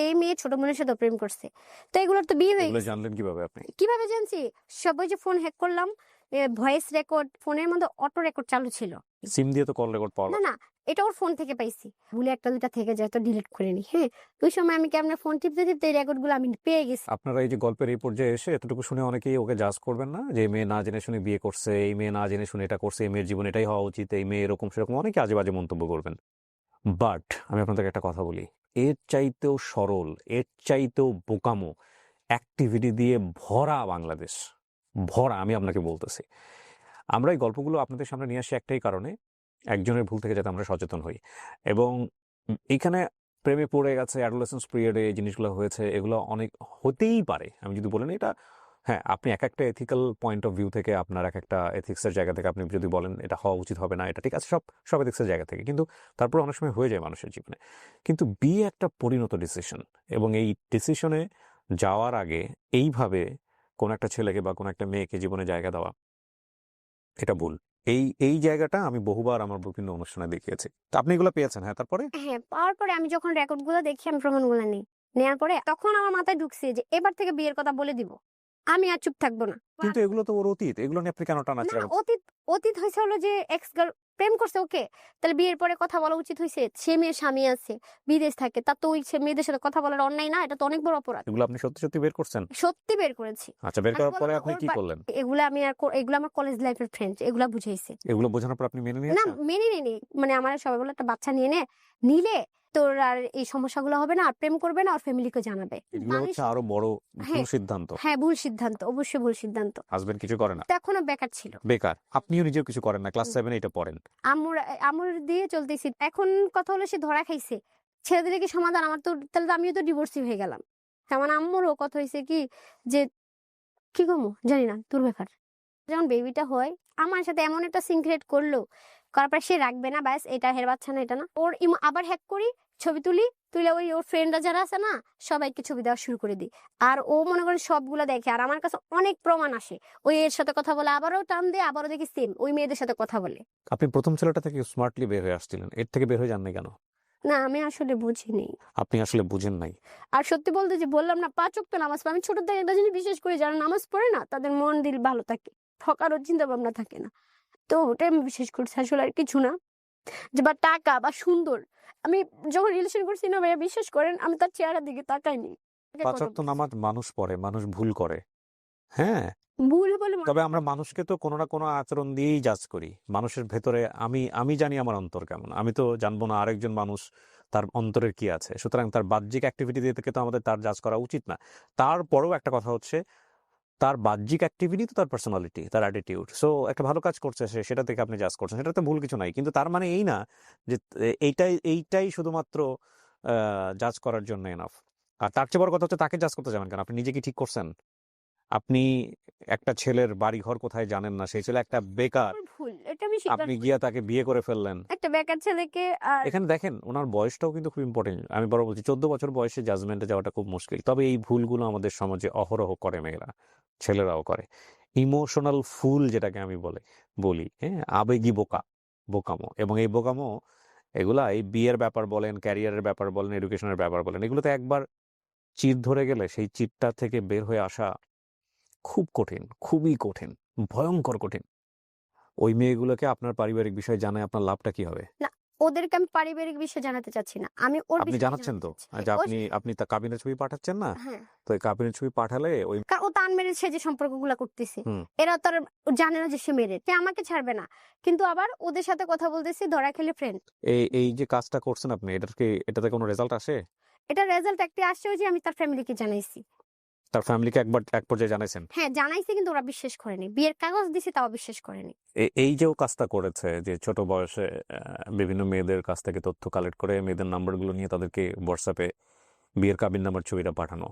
এই মেয়ে ছোট বোনের সাথেও প্রেম করছে। তো এগুলোর তো বিয়ে হয়ে এগুলো গেছে। জানলেন কিভাবে আপনি? কিভাবে জানছি? সবাই যে ফোন হ্যাক করলাম, ভয়েস রেকর্ড, ফোনের মধ্যে অটো রেকর্ড চালু ছিল। সিম দিয়ে তো কল রেকর্ড পাওয়া না, যায়। না, এটা ওর ফোন থেকে পাইছি। ভুলে ১ টা ২ টা থেকে যায় তো ডিলিট করে নি। হ্যাঁ? ওই সময় আমি কেমনে ফোন টিপতে, টিপতে এই রেকর্ড গুলো আমি পেয়ে গেছি। আপনারা এই যে গল্পের এই পর্যায়ে এসে এতটুকু শুনে অনেকেই ওকে জাজ করবেন না যে এই মেয়ে না জেনে শুনে বিয়ে করছে, এই মেয়ে না জেনে শুনে এটা করছে, এই মেয়ের জীবন এটাই হওয়া উচিত, এই মেয়ে এরকম সেরকম অনেকে আজে বাজে মন্তব্য করবেন। বাট আমি আপনাদেরকে একটা কথা বলি, এর চাইতেও সরল, এর চাইতেও বোকামো অ্যাক্টিভিটি দিয়ে ভরা বাংলাদেশ, ভরা। আমি আপনাকে বলতেছি, আমরা এই গল্পগুলো আপনাদের সামনে নিয়ে আসি একটাই কারণে, একজনের ভুল থেকে যাতে আমরা সচেতন হই। এবং এইখানে প্রেমে পড়ে গেছে, অ্যাডোলেসেন্স পিরিয়ডে এই জিনিসগুলো হয়েছে, এগুলো অনেক হতেই পারে। আমি যদি বলেন এটা, হ্যাঁ, আপনি এক একটা এথিক্যাল পয়েন্ট অফ ভিউ থেকে, আপনার এক একটা এথিক্সের জায়গা থেকে আপনি যদি বলেন এটা হওয়া উচিত হবে না, এটা ঠিক আছে, সব এথিক্সের জায়গা থেকে। কিন্তু তারপর অনেক সময় হয়ে যায় মানুষের জীবনে। কিন্তু বিয়ে একটা পরিণত ডিসিশন, এবং এই ডিসিশনে যাওয়ার আগে এইভাবে কোনো একটা ছেলেকে বা কোনো একটা মেয়েকে জীবনে জায়গা দেওয়া, এটা ভুল। এই জায়গাটা আমি বহুবার আমার বিভিন্ন অনুষ্ঠানে দেখিয়েছি। তো আপনি এগুলো পেয়েছেন, হ্যাঁ, তারপরে? হ্যাঁ, পাওয়ার পরে আমি যখন রেকর্ড গুলো দেখি, আমি প্রমাণগুলো নেই। নেয়ার পরে তখন আমার মাথায় ঢুকছে যে এবার থেকে বিয়ের কথা বলে দিব। আমি আর চুপ থাকবো না। কিন্তু এগুলো তো ওর অতীত। এগুলো নিয়ে আপনি কেন টানাচ্ছেন? না, অতীত, অতীত হইছে হলো যে এক্স গার্ল প্রেম করছে ওকে। তাহলে বিয়ের পরে কথা বলা উচিত হইছে। সে মেয়ের স্বামী আছে, বিদেশ থাকে। তার তো ওই মেয়েদের সাথে কথা বলার অন্যায় না? এটা তো অনেক বড় অপরাধ। এগুলো আপনি সত্যি, সত্যি বের করছেন? সত্যি বের করেছি। আচ্ছা, বের আমি করার পরে বললাম না আপনি ওর কি করলেন? এগুলা আমি আর এগুলা আমার কলেজ লাইফের ফ্রেন্ড, এগুলা বুঝাইছে। এগুলো বোঝানোর পর আপনি মেনে না, নিয়েছেন? মেনে নেয়নি। মানে আমার সবাই বলল, "একটা বাচ্চা নিয়ে নে। নিলে তোর আর এই সমস্যাগুলো হবে না, আর প্রেম করবে না, আর ফ্যামিলিকে জানাবে।" এগুলো আমি হচ্ছে আরো বড় ভুল হ্যাঁ, সিদ্ধান্ত। হ্যাঁ, ভুল সিদ্ধান্ত। অবশ্যই ভুল সিদ্ধান্ত। হাসব্যান্ড কিছু করে না, তো এখনো বেকার ছিল। বেকার। আপনিও নিজেও কিছু করেন না, ক্লাস হুম। 7 এ এটা পড়েন। আম্মুর দিয়ে চলতেছি। এখন কথা হলো সে ধরা খাইছে। ছেড়ে দিলে কি সমাধান? আমার তো তাহলে তো আমিও তো ডিভোর্সি হয়ে গেলাম। আমার আম্মুরও কথা হইছে কি যে, কি করবো? জানি না, তোর ব্যাপার। যখন বেবিটা হয়, আমার সাথে এমন একটা সিন ক্রিয়েট করলো, করার পর সে রাখবে না, ব্যাস এটা হের বাচ্চা না, এটা না। ওর ইমো আবার হ্যাক করি, ছবি তুলি, তুলে ওই ওর ফ্রেন্ডরা যারা আছে না, সবাইকে ছবি দেওয়া শুরু করে দিই। আর ও মনে করে সবগুলা দেখে। আর আমার কাছে অনেক প্রমাণ আসে। ওই এর সাথে কথা বলে, আবারও টান দেয়, আবারও দেখি সেম ওই মেয়েদের সাথে কথা বলে। আপনি প্রথম ছেলেটা থেকে স্মার্টলি বের হয়ে আসছিলেন। এর থেকে বের হয়ে যাননি কেন? না, আমি আসলে বুঝিনি। আপনি আসলে বুঝেন নাই। আর সত্যি বলতে যে বললাম না ৫ ওয়াক্ত নামাজ পড়ি। আমি ছোট থেকে একটা জিনিস বিশ্বাস করি, যারা নামাজ পড়ে না তাদের মন দিল ভালো থাকে। ঠকারও চিন্তা ভাবনা থাকে না। তো ওটাই আমি বিশ্বাস করছি, আসলে আর কিছু না। যে বা টাকা বা সুন্দর। আমি যখন রিলেশন করছি না ভাইয়া, বিশ্বাস করেন আমি তার চেহারার দিকে তাকাইনি। ৫ ওয়াক্ত নামাজ মানুষ পড়ে, মানুষ ভুল করে। হ্যাঁ? ভুল বলে তবে আমরা মানুষকে তো কোনো না কোনো আচরণ দিয়েই জাজ করি। মানুষের ভেতরে আমি জানি আমার অন্তর কেমন। আমি তো জানবো না আরেকজন মানুষ তার অন্তরের কি আছে। সুতরাং তার বাহ্যিক অ্যাক্টিভিটি দিয়ে থেকে তো আমাদের তার জাজ করা উচিত না। তারপরেও একটা কথা হচ্ছে, তার বাহ্যিক অ্যাক্টিভিটি তো তার পার্সোনালিটি, তার অ্যাটিটিউড। সো একটা ভালো কাজ করছে সে, সেটা থেকে আপনি জাজ করছেন। সেটাতে ভুল কিছু নাই। কিন্তু তার মানে এই না যে এইটাই শুধুমাত্র জাজ করার জন্য এনাফ। আর তার চেয়ে বড় কথা হচ্ছে, তাকে জাজ করতে যাবেন কেন? আপনি নিজে কি ঠিক করছেন? আপনি একটা ছেলের বাড়িঘর কোথায় জানেন না, সেই ছেলে একটা বেকার। আমার ভুল। এটা আমি স্বীকার আপনি করি। গিয়া তাকে বিয়ে করে ফেললেন। একটা বেকার ছেলেকে আর এখানে দেখেন ওনার বয়সটাও কিন্তু খুব ইম্পর্টেন্ট। আমি বড় বলছি 14 বছর বয়সে জাজমেন্টে যাওয়াটা খুব মুশকিল। তবে এই ভুলগুলো আমাদের সমাজে অহরহ করে মেয়েরা, ছেলেরাও করে। ইমোশনাল ফুল যেটাকে আমি বলি, হ্যাঁ? আবেগী বোকামো। এবং এই বোকামো এগুলা এই বিয়ের ব্যাপার বলেন, ক্যারিয়ারের ব্যাপার বলেন, এডুকেশনের ব্যাপার বলেন, এগুলোতে একবার চিট ধরে গেলে সেই চিটটা থেকে বের হয়ে আসা খুব কঠিন, খুবই কঠিন, ভয়ঙ্কর কঠিন। ওই মেয়েগুলোকে আপনার পারিবারিক বিষয় জানায় আপনার লাভটা কি হবে? না, ওদেরকে আমি পারিবারিক বিষয় জানাতে চাচ্ছি না, আমি ওর আপনি বিষয়ে জানাচ্ছেন জানাতে তো চাচ্ছি। যে ও আপনি তা কাবিনের ছবি পাঠাচ্ছেন না? হ্যাঁ, তো এই কাবিনের ছবি পাঠালে ওই কারণ ও তান মেরে সে যে সম্পর্কগুলা করতেছে, হুম এরা তো আর জানে না যে সে মেরে, সে আমাকে ছাড়বে না, কিন্তু আবার ওদের সাথে কথা বলতেছি ধরা খেলে ফ্রেন্ড। এই যে কাজটা করছেন আপনি এটাতে কোনো রেজাল্ট আসে? এটা রেজাল্ট একটা আসছে, ওই যে আমি তার ফ্যামিলিকে জানাইছি। তার ফ্যামিলিকে এক পর্যায়ে জানাইছেন? হ্যাঁ জানাইছি, কিন্তু ওরা বিশ্বাস করেনি, বিয়ের কাগজ দিছি তাও বিশ্বাস করেনি। এই যে ও কাজটা করেছে যে ছোট বয়সে বিভিন্ন মেয়েদের কাছ থেকে তথ্য কালেক্ট করে মেয়েদের নাম্বারগুলো নিয়ে তাদেরকে হোয়াটসঅ্যাপে বিয়ের কাবিন নাম্বার ছবিটা পাঠানো,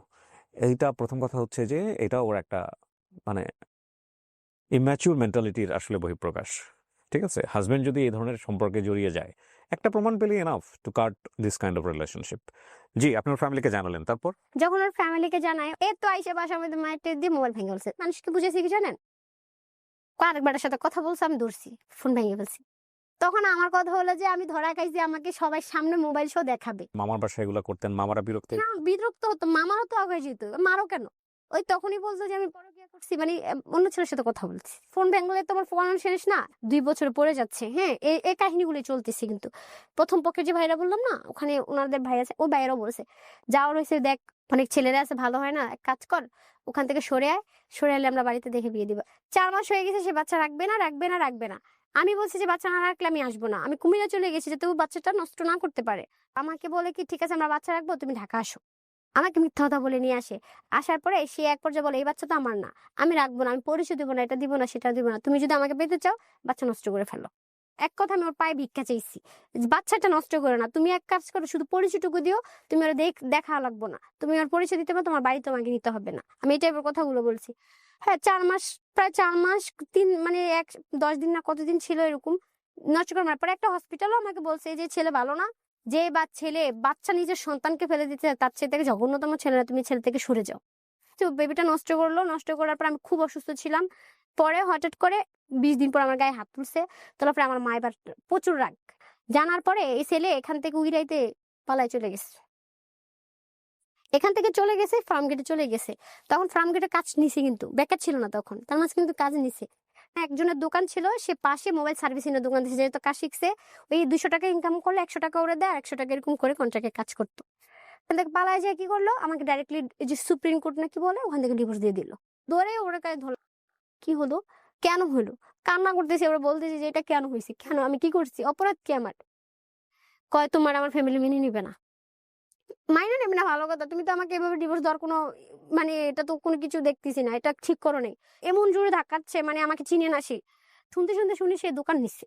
এইটা প্রথম কথা হচ্ছে যে এটা ওর একটা মানে ইম্যাচিউর মেন্টালিটির আসলে বহিঃপ্রকাশ। ঠিক আছে, হাজবেন্ড যদি এই ধরনের সম্পর্কে জড়িয়ে যায়, একটা প্রমাণ পেলে enough to cut this kind of relationship. জি, আপনার ফ্যামিলিকে জানালেন, তারপর? যখন ওর ফ্যামিলিকে জানায়, এ তো আইসে বাসার মধ্যে মায়ের টের দিয়ে মোবাইল ভেঙে ফেলছে। মানুষকে বুঝেছি কি জানেন, আরেকবারের সাথে কথা বলছে, আমি ধরছি, ফোন ভেঙে ফেলছি। তখন আমার কথা হলো যে আমি ধরা খাইছি, আমাকে সবাই সামনে মোবাইল শো দেখাবে। মামার বাসায় এগুলো করতেন, মামারা বিরক্ত? হ্যাঁ বিরক্ত হতো, মামারও তো আগে যেত, মারো কেন? ওই তখনই বলতো যে আমি পরকিয়া করছি, মানে অন্য ছেলের সাথে কথা বলছি। ফোন ভেঙলে তোমার ফোন শেষ না, 2 বছর পরে যাচ্ছে। হ্যাঁ, এই কাহিনীগুলো চলতেছে। কিন্তু প্রথম পক্ষের যে ভাইরা বললাম না, ওখানে ওনাদের ভাই আছে, ওই ভাইয়েরাও বলছে যাওয়ার হয়েছে, দেখ অনেক ছেলেরা আছে, ভালো হয় না, এক কাজ কর, ওখান থেকে সরে আয়, সরে এলে আমরা বাড়িতে দেখে বিয়ে দিব। 4 মাস হয়ে গেছে, সে বাচ্চা রাখবে না, রাখবে না, রাখবে না। আমি বলছি যে বাচ্চা না রাখলে আমি আসবো না, আমি কুমিল্লা চলে গেছি যাতে ও বাচ্চাটা নষ্ট না করতে পারে। আমাকে বলে কি ঠিক আছে আমরা বাচ্চা রাখবো, তুমি ঢাকা আসো। আমাকে মিথ্যা কথা বলে নিয়ে আসে। আসার পরে সে এক পর্যায়ে বলে, এই বাচ্চা তো আমার না, আমি রাখবো না, আমি পরিচয় দিব না, এটা দিব না, সেটা দিব না, তুমি যদি আমাকে পেতে চাও বাচ্চা নষ্ট করে ফেলো। এক কথা আমি ওর পায়ে ভিক্ষা চাইছি, যে বাচ্চাটা নষ্ট করে না, তুমি এক কাজ করো, শুধু পরিচয়টুকু দিও, তুমি ওর দেখা লাগবো না, তুমি ওর পরিচয় দিতে পারো, তোমার বাড়ি তোমাকে নিতে হবে না। আমি এই টাইপের কথাগুলো বলছি। হ্যাঁ 4 মাস, প্রায় 4 মাস, 10 দিন না কতদিন ছিল এরকম নষ্ট করে মারার পরে একটা হসপিটালও আমাকে বলছে যে ছেলে ভালো না, যে ছেলে বাচ্চা নিজের সন্তানকে ফেলে দিতে, তার চেয়ে থেকে জঘন্যতম ছেলে না, তুমি ছেলে থেকে সরে যাও। তো বেবিটা নষ্ট করলো, নষ্ট করার পর আমি খুব অসুস্থ ছিলাম। পরে হঠাৎ করে 20 দিন পর আমার গায়ে হাত তুলছে, তোলার পরে আমার মা এবার প্রচুর রাগ জানার পরে এই ছেলে এখান থেকে উইরাইতে পালায় চলে গেছে। এখান থেকে চলে গেছে, ফার্ম গেটে চলে গেছে। তখন ফার্ম গেটে কাজ নিছে, কিন্তু বেকার ছিল না তখন, তার মাঝে কিন্তু কাজ নিছে। একজনের দোকান ছিল, সে পাশে মোবাইল সার্ভিসিং এর দোকান দিয়েছে, যেহেতু কাজ শিখছে। ওই 200 টাকা ইনকাম করলে 100 টাকা ওরে দেয়, 100 টাকা এরকম করে কন্ট্রাক্টে কাজ করতো। ওখান থেকে পালায় যায়, কি করলো, আমাকে ডাইরেক্টলি যে সুপ্রিম কোর্ট না কি বলে, ওখান থেকে ডিভোর্স দিয়ে দিল। ধরে ওরা কাছে ধরলো, কি হলো, কেন হলো, কান্না করতেছে, ওরা বলতেছে যে এটা কেন হয়েছে, কেন, আমি কি করছি, অপরাধ কি আমার? কয় তোমার আমার ফ্যামিলি মেনে নিবে না। মাইনে নেবে না ভালো কথা, তুমি তো আমাকে এভাবে ডিভোর্স দেওয়ার কোনো মানে এটা তো কোনো কিছু দেখতেছি না, এটা ঠিক করো নাই। এমন জোরে ধাক্কাচ্ছে, মানে আমাকে চিনে না সে। শুনতে শুনতে শুনি সে দোকান নিচ্ছে।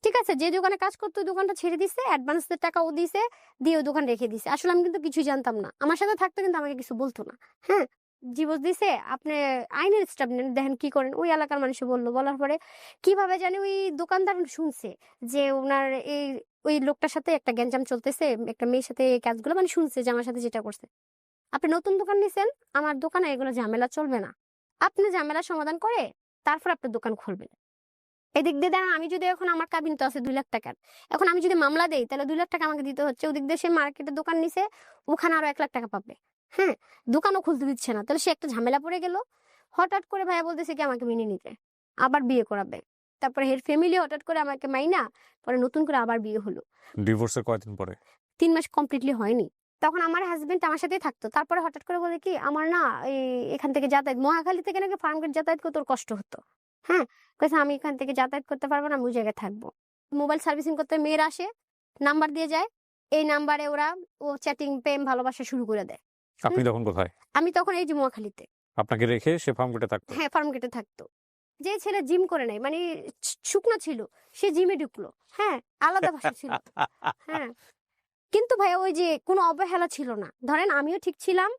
ঠিক আছে, যে দোকানে কাজ করতো ওই দোকানটা ছেড়ে দিছে, অ্যাডভান্সের টাকা ও দিছে, দিয়ে ওই দোকান রেখে দিছে। আসলে আমি কিন্তু কিছুই জানতাম না, আমার সাথে থাকতো কিন্তু আমাকে কিছু বলতো না। হ্যাঁ, ডিভোর্স দিছে, আপনি আইনের স্টেপ নেন, দেখেন কি করেন। ওই এলাকার মানুষ বললো, বলার পরে কিভাবে জানি ওই দোকানদার শুনছে যে ওনার এই ওই লোকটার সাথে একটা গ্যাঞ্জাম চলতেছে, একটা মেয়ের সাথে এই কাজগুলো, মানে শুনছে যে আমার সাথে যেটা করছে। আপনি নতুন দোকান নিছেন, আমার দোকানে এগুলো ঝামেলা চলবে না, আপনি ঝামেলা সমাধান করে তারপর আপনার দোকান খুলবেন। এদিক দিয়ে দেখেন, আমি যদি এখন আমার কাবিন তো আছে 2 লাখ টাকার, এখন আমি যদি মামলা দেই তাহলে 2 লাখ টাকা আমাকে দিতে হচ্ছে। ওদিক দিয়ে সে মার্কেটে দোকান নিছে, ওখানে আরো 1 লাখ টাকা পাবে। হ্যাঁ, দোকানও খুলতে দিচ্ছে না, তাহলে সে একটা ঝামেলা পড়ে গেল। হঠাৎ করে ভাইয়া বলতেছে কি আমাকে মেনে নিতে, আবার বিয়ে করাবে। তারপরে এর ফ্যামিলি হঠাৎ করে আমাকে মাইনা, পরে নতুন করে আবার বিয়ে হলো। ডিভোর্সের কয়দিন পরে? 3 মাস কমপ্লিটলি হয়নি। তখন আমার হাজবেন্ড আমার সাথেই থাকতো। তারপরে হঠাৎ করে বলে কি আমার না এখান থেকে যাতায়াত, মহাখালী থেকে নাকি ফার্ম গেট যাতায়াত করতে ওর কষ্ট হতো। হ্যাঁ, কইছে আমি এখান থেকে যাতায়াত করতে পারবো না, আমি ওই জায়গায় থাকবো। মোবাইল সার্ভিসিং করতে মেয়েরা আসে, নাম্বার দিয়ে যায়, এই নাম্বারে ওরা চ্যাটিং, প্রেম, ভালোবাসা শুরু করে দেয়। আপনি তখন কোথায়? আমি তখন এই যে মহাখালীতে। আপনাকে রেখে সে ফার্ম গেটে থাকতো? হ্যাঁ, ফার্ম গেটে থাকতো। যে ছেলে জিম করে নাই, মানে শুকনা ছিল, সে জিমে ঢুকলো। হ্যাঁ, আলাদা ভাষা ছিল। হ্যাঁ, কিন্তু ভাইয়া ওই যে কোনো অবহেলা ছিল না। ধরেন আমিও ঠিক ছিলাম,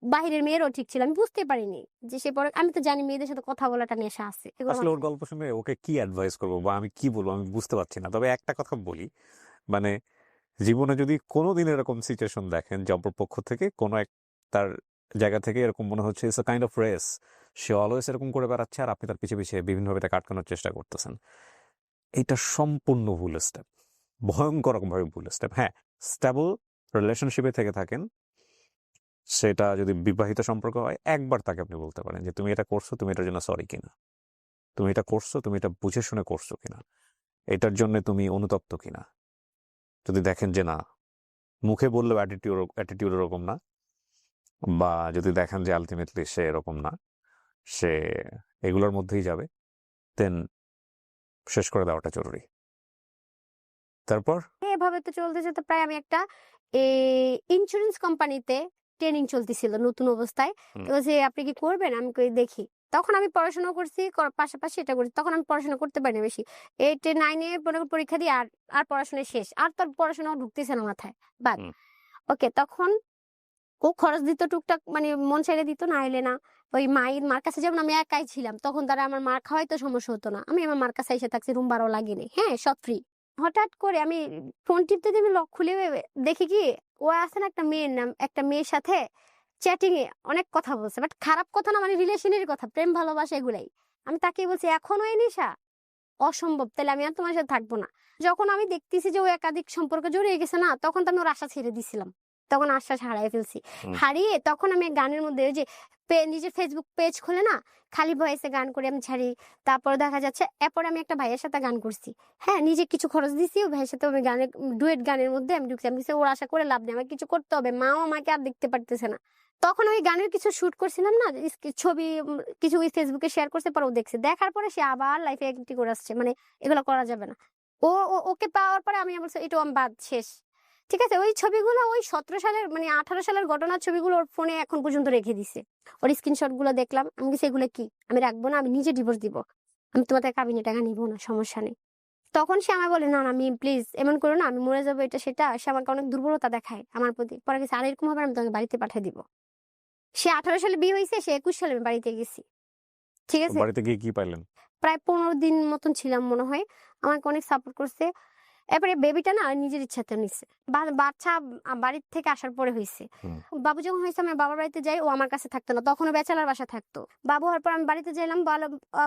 বাহিরের মেয়েরও ঠিক ছিল, আমি বুঝতে পারিনি যে সে পরে, আমি তো জানি মেয়েদের সাথে কথা বলাটা নেশা আছে। আসলে ওর গল্প শুনে ওকে কি অ্যাডভাইস করবো বা আমি কি বলবো আমি বুঝতে পারছি না। তবে একটা কথা বলি, মানে জীবনে যদি কোনোদিন এরকম সিচুয়েশন দেখেন যে অপরপক্ষ থেকে কোনো এক তার জায়গা থেকে এরকম মনে হচ্ছে it's a kind of race, say always এরকম করে বেড়াচ্ছে আর আপনি তার পিছে পিছে বিভিন্নভাবে তাকে আটকানোর চেষ্টা করতেছেন, এটা সম্পূর্ণ ভুল স্টেপ, ভয়ঙ্কর রকমভাবে ভুল স্টেপ। হ্যাঁ, স্টেবল রিলেশনশিপে থেকে থাকেন, সেটা যদি বিবাহিত সম্পর্ক হয় একবার তাকে আপনি বলতে পারেন যে তুমি এটা করছো, তুমি এটার জন্য সরি কিনা, তুমি এটা করছো, তুমি এটা বুঝে শুনে করছো কিনা, এটার জন্য তুমি অনুতপ্ত কিনা। যদি দেখেন যে না, মুখে বললেও অ্যাটিটিউড এরকম না, বা যদি দেখেন যে আলটিমেটলি সে এরকম না, সে এগুলোর মধ্যেই যাবে, দেন শেষ করে দেওয়াটা জরুরি। তারপর এভাবে তো চলতে চলতে প্রায় আমি একটা ইন্স্যুরেন্স কোম্পানিতে ট্রেনিং চলতেছিল নতুন অবস্থায়। হুম। তো বলছে আপনি কি করবেন, আমি কই দেখি। তখন আমি পড়াশোনা করছি, পাশাপাশি এটা করছি। তখন আমি পড়াশোনা করতে পারিনি বেশি। 8 9 এ পরীক্ষা দিয়ে আর পড়াশোনা শেষ, আর তোর পড়াশোনা ঢুকতেছে না মাথায়, বাদ। হুম। ওকে, তখন ও খরচ দিত টুকটাক, মানে মন চাইলে দিত, না হলে না। ওই মার কাছে যেমন আমি একাই ছিলাম, তখন তারা আমার মার খাওয়াইতো, সমস্যা হতো না। আমি আমার মার কাছে এসে থাকছি, রুম ভাড়াও লাগেনি, হ্যাঁ, সব ফ্রি। হঠাৎ করে আমি ফোন টিপতে দিয়ে আমি লক খুলে দেখি কি, ও আছে না একটা মেয়ের নাম, একটা মেয়ের সাথে চ্যাটিং এ অনেক কথা বলছে, বাট খারাপ কথা না, মানে রিলেশনের কথা, প্রেম ভালোবাসা এগুলাই। আমি তাকে বলছি এখনো এই নেশা, অসম্ভব, তাহলে আমি আর তোমার সাথে থাকবো না। যখন আমি দেখতেছি যে ও একাধিক সম্পর্কে জড়িয়ে গেছে না, তখন তো আমি ওর আশা ছেড়ে দিছিলাম। তখন আশ্বাস হারিয়ে ফেলছি। হুম। হারিয়ে তখন আমি গানের মধ্যে ওই যে নিজের ফেসবুক পেজ খুলে না, খালি ভয়েসে গান করে আমি ছাড়ি। তারপর দেখা যাচ্ছে এরপর আমি একটা ভাইয়ের সাথে গান করছি, হ্যাঁ, নিজে কিছু খরচ দিছি, ও ভাইয়ের সাথে আমি গানের ডুয়েট গানের মধ্যে আমি ঢুকছি। আমি বলছি, ওর আশা করে লাভ নেই, আমার কিছু করতে হবে, মাও আমাকে আর দেখতে পারতেছে না। তখন ওই গানের কিছু শুট করছিলাম না, ছবি কিছু ওই ফেসবুকে শেয়ার করছে, পরে ও দেখছে, দেখার পরে সে আবার লাইফে অ্যাক্টিভ করে আসছে, মানে এগুলো করা যাবে না। ওকে পাওয়ার পরে আমি বলছি এটাও আমি বাদ, শেষ। ঠিক আছে, ওই ছবিগুলো ওই 17 সালের মানে 18 সালের ঘটনার ছবিগুলো ওর ফোনে এখন পর্যন্ত রেখে দিছে। ওর স্ক্রিনশট গুলো দেখলাম, আমি বলছি এগুলো কি, আমি রাখবো না, আমি নিজে ডিভোর্স দিব, আমি তোমার থেকে কাবিনে টাকা নিবো না, সমস্যা নেই। তখন সে আমায় বলে, না না আমি প্লিজ এমন করো না, আমি মরে যাবো, এটা সেটা। সে আমাকে অনেক দুর্বলতা দেখায় আমার প্রতি। পরে গেছে, আর এরকম হবে না, আমি তোমাকে বাড়িতে পাঠিয়ে দিব। সে 18 সালে বিয়ে হয়েছে, সে 21 সালে আমি বাড়িতে গেছি। ঠিক তো আছে, বাড়িতে গিয়ে কি পাইলেন? প্রায় 15 দিন মতন ছিলাম মনে হয়। আমাকে অনেক সাপোর্ট করছে। এরপরে বেবিটা না নিজের ইচ্ছাতে নিছে, বাচ্চা বাড়ির থেকে আসার পরে হয়েছে। হুম। বাবু যখন হয়েছে আমি বাবার বাড়িতে যাই, ও আমার কাছে থাকতো না, তখনও ব্যাচেলার বাসা থাকতো। বাবু হওয়ার পর আমি বাড়িতে যাইলাম,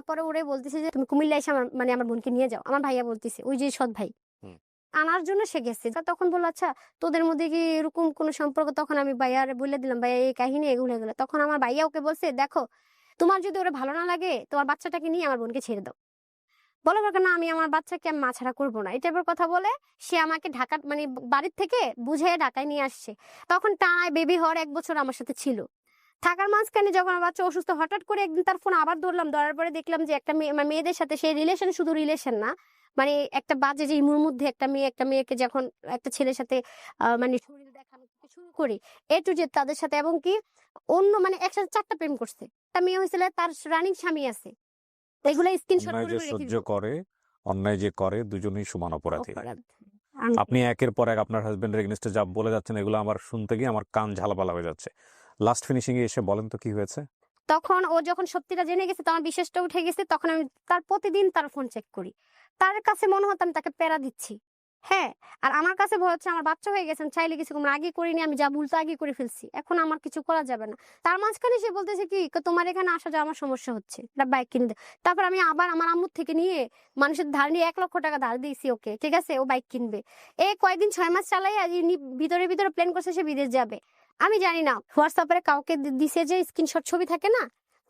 পরে ওরে বলতেছে যে তুমি কুমিল্লা এসে আমার বোনকে নিয়ে যাও। আমার ভাইয়া বলতেছে, ওই যে সৎ ভাই, হুম। আনার জন্য সে গেছে। তখন বললো আচ্ছা তোদের মধ্যে কি এরকম কোনো সম্পর্ক? তখন আমি ভাইয়ার বলে দিলাম, ভাইয়া এই কাহিনী এগুলো এগুলো। তখন আমার ভাইয়া ওকে বলছে, দেখো তোমার যদি ওরা ভালো না লাগে, তোমার বাচ্চাটাকে নিয়ে আমার বোনকে ছেড়ে দাও। বলো বলকে, না আমি আমার বাচ্চাকে আমি মাছাড়া করবো না, এই টাইপের কথা বলে সে আমাকে ঢাকা মানে বাড়ির থেকে বুঝিয়ে ঢাকায় নিয়ে আসছে। তখন টানায় বেবি হওয়ার 1 বছর আমার সাথে ছিল। থাকার মাঝখানে যখন আমার বাচ্চা অসুস্থ, হঠাৎ করে একদিন তার ফোন আবার ধরলাম, ধরার পরে দেখলাম যে একটা মেয়ে, মানে মেয়েদের সাথে সেই রিলেশন, শুধু রিলেশন না, মানে একটা বাজে যে ইমুর মধ্যে একটা মেয়েকে যখন একটা ছেলের সাথে মানে শরীর দেখানো থেকে শুরু করি এ টু জেড তাদের সাথে, এবং কি অন্য মানে একসাথে 4টা প্রেম করছে। একটা মেয়ে হয়েছিল, তার রানিং স্বামী আছে, এগুলো স্ক্রিনশট অন্যায় করে যে করে রেখে সহ্য দিব। করে, অন্যায় যে করে, দুজনেই সমান অপরাধী। অপরাধ। আপনি একের পর এক আপনার হাজবেন্ডের এগেইনস্টে যা বলে যাচ্ছেন, এগুলো আমার শুনতে গিয়ে আমার কান ঝালাপালা হয়ে যাচ্ছে। লাস্ট ফিনিশিং এ এসে বলেন তো কি হয়েছে? তখন ও যখন সত্যিটা জেনে গেছে, তখন বিশ্বাসটা উঠে গেছে, তখন আমি তার প্রতিদিন তার ফোন চেক করি। তার কাছে মনে হতো আমি তাকে প্যারা দিচ্ছি, হ্যাঁ। আর আমার কাছে ভয় হচ্ছে আমার বাচ্চা হয়ে গেছে, আমি চাইলে কিছু আগে করিনি, আমি যা ভুল তা আগে করে ফেলছি, এখন আমার কিছু করা যাবে না। তার মাঝখানে সে বলতেছে কি, তোমার এখানে আসা যাওয়া আমার সমস্যা হচ্ছে, একটা বাইক কিনে দে। তারপর আমি আবার আমার আম্মুর থেকে নিয়ে মানুষের ধার নিয়ে 1 লক্ষ টাকা ধার দিয়েছি ওকে, ঠিক আছে, ও বাইক কিনবে। কয়েকদিন 6 মাস চালাই, আজ ভিতরে ভিতরে প্ল্যান করছে সে বিদেশ যাবে। আমি জানি না, হোয়াটসঅ্যাপে কাউকে দিছে যে স্ক্রিনশট ছবি থাকে না,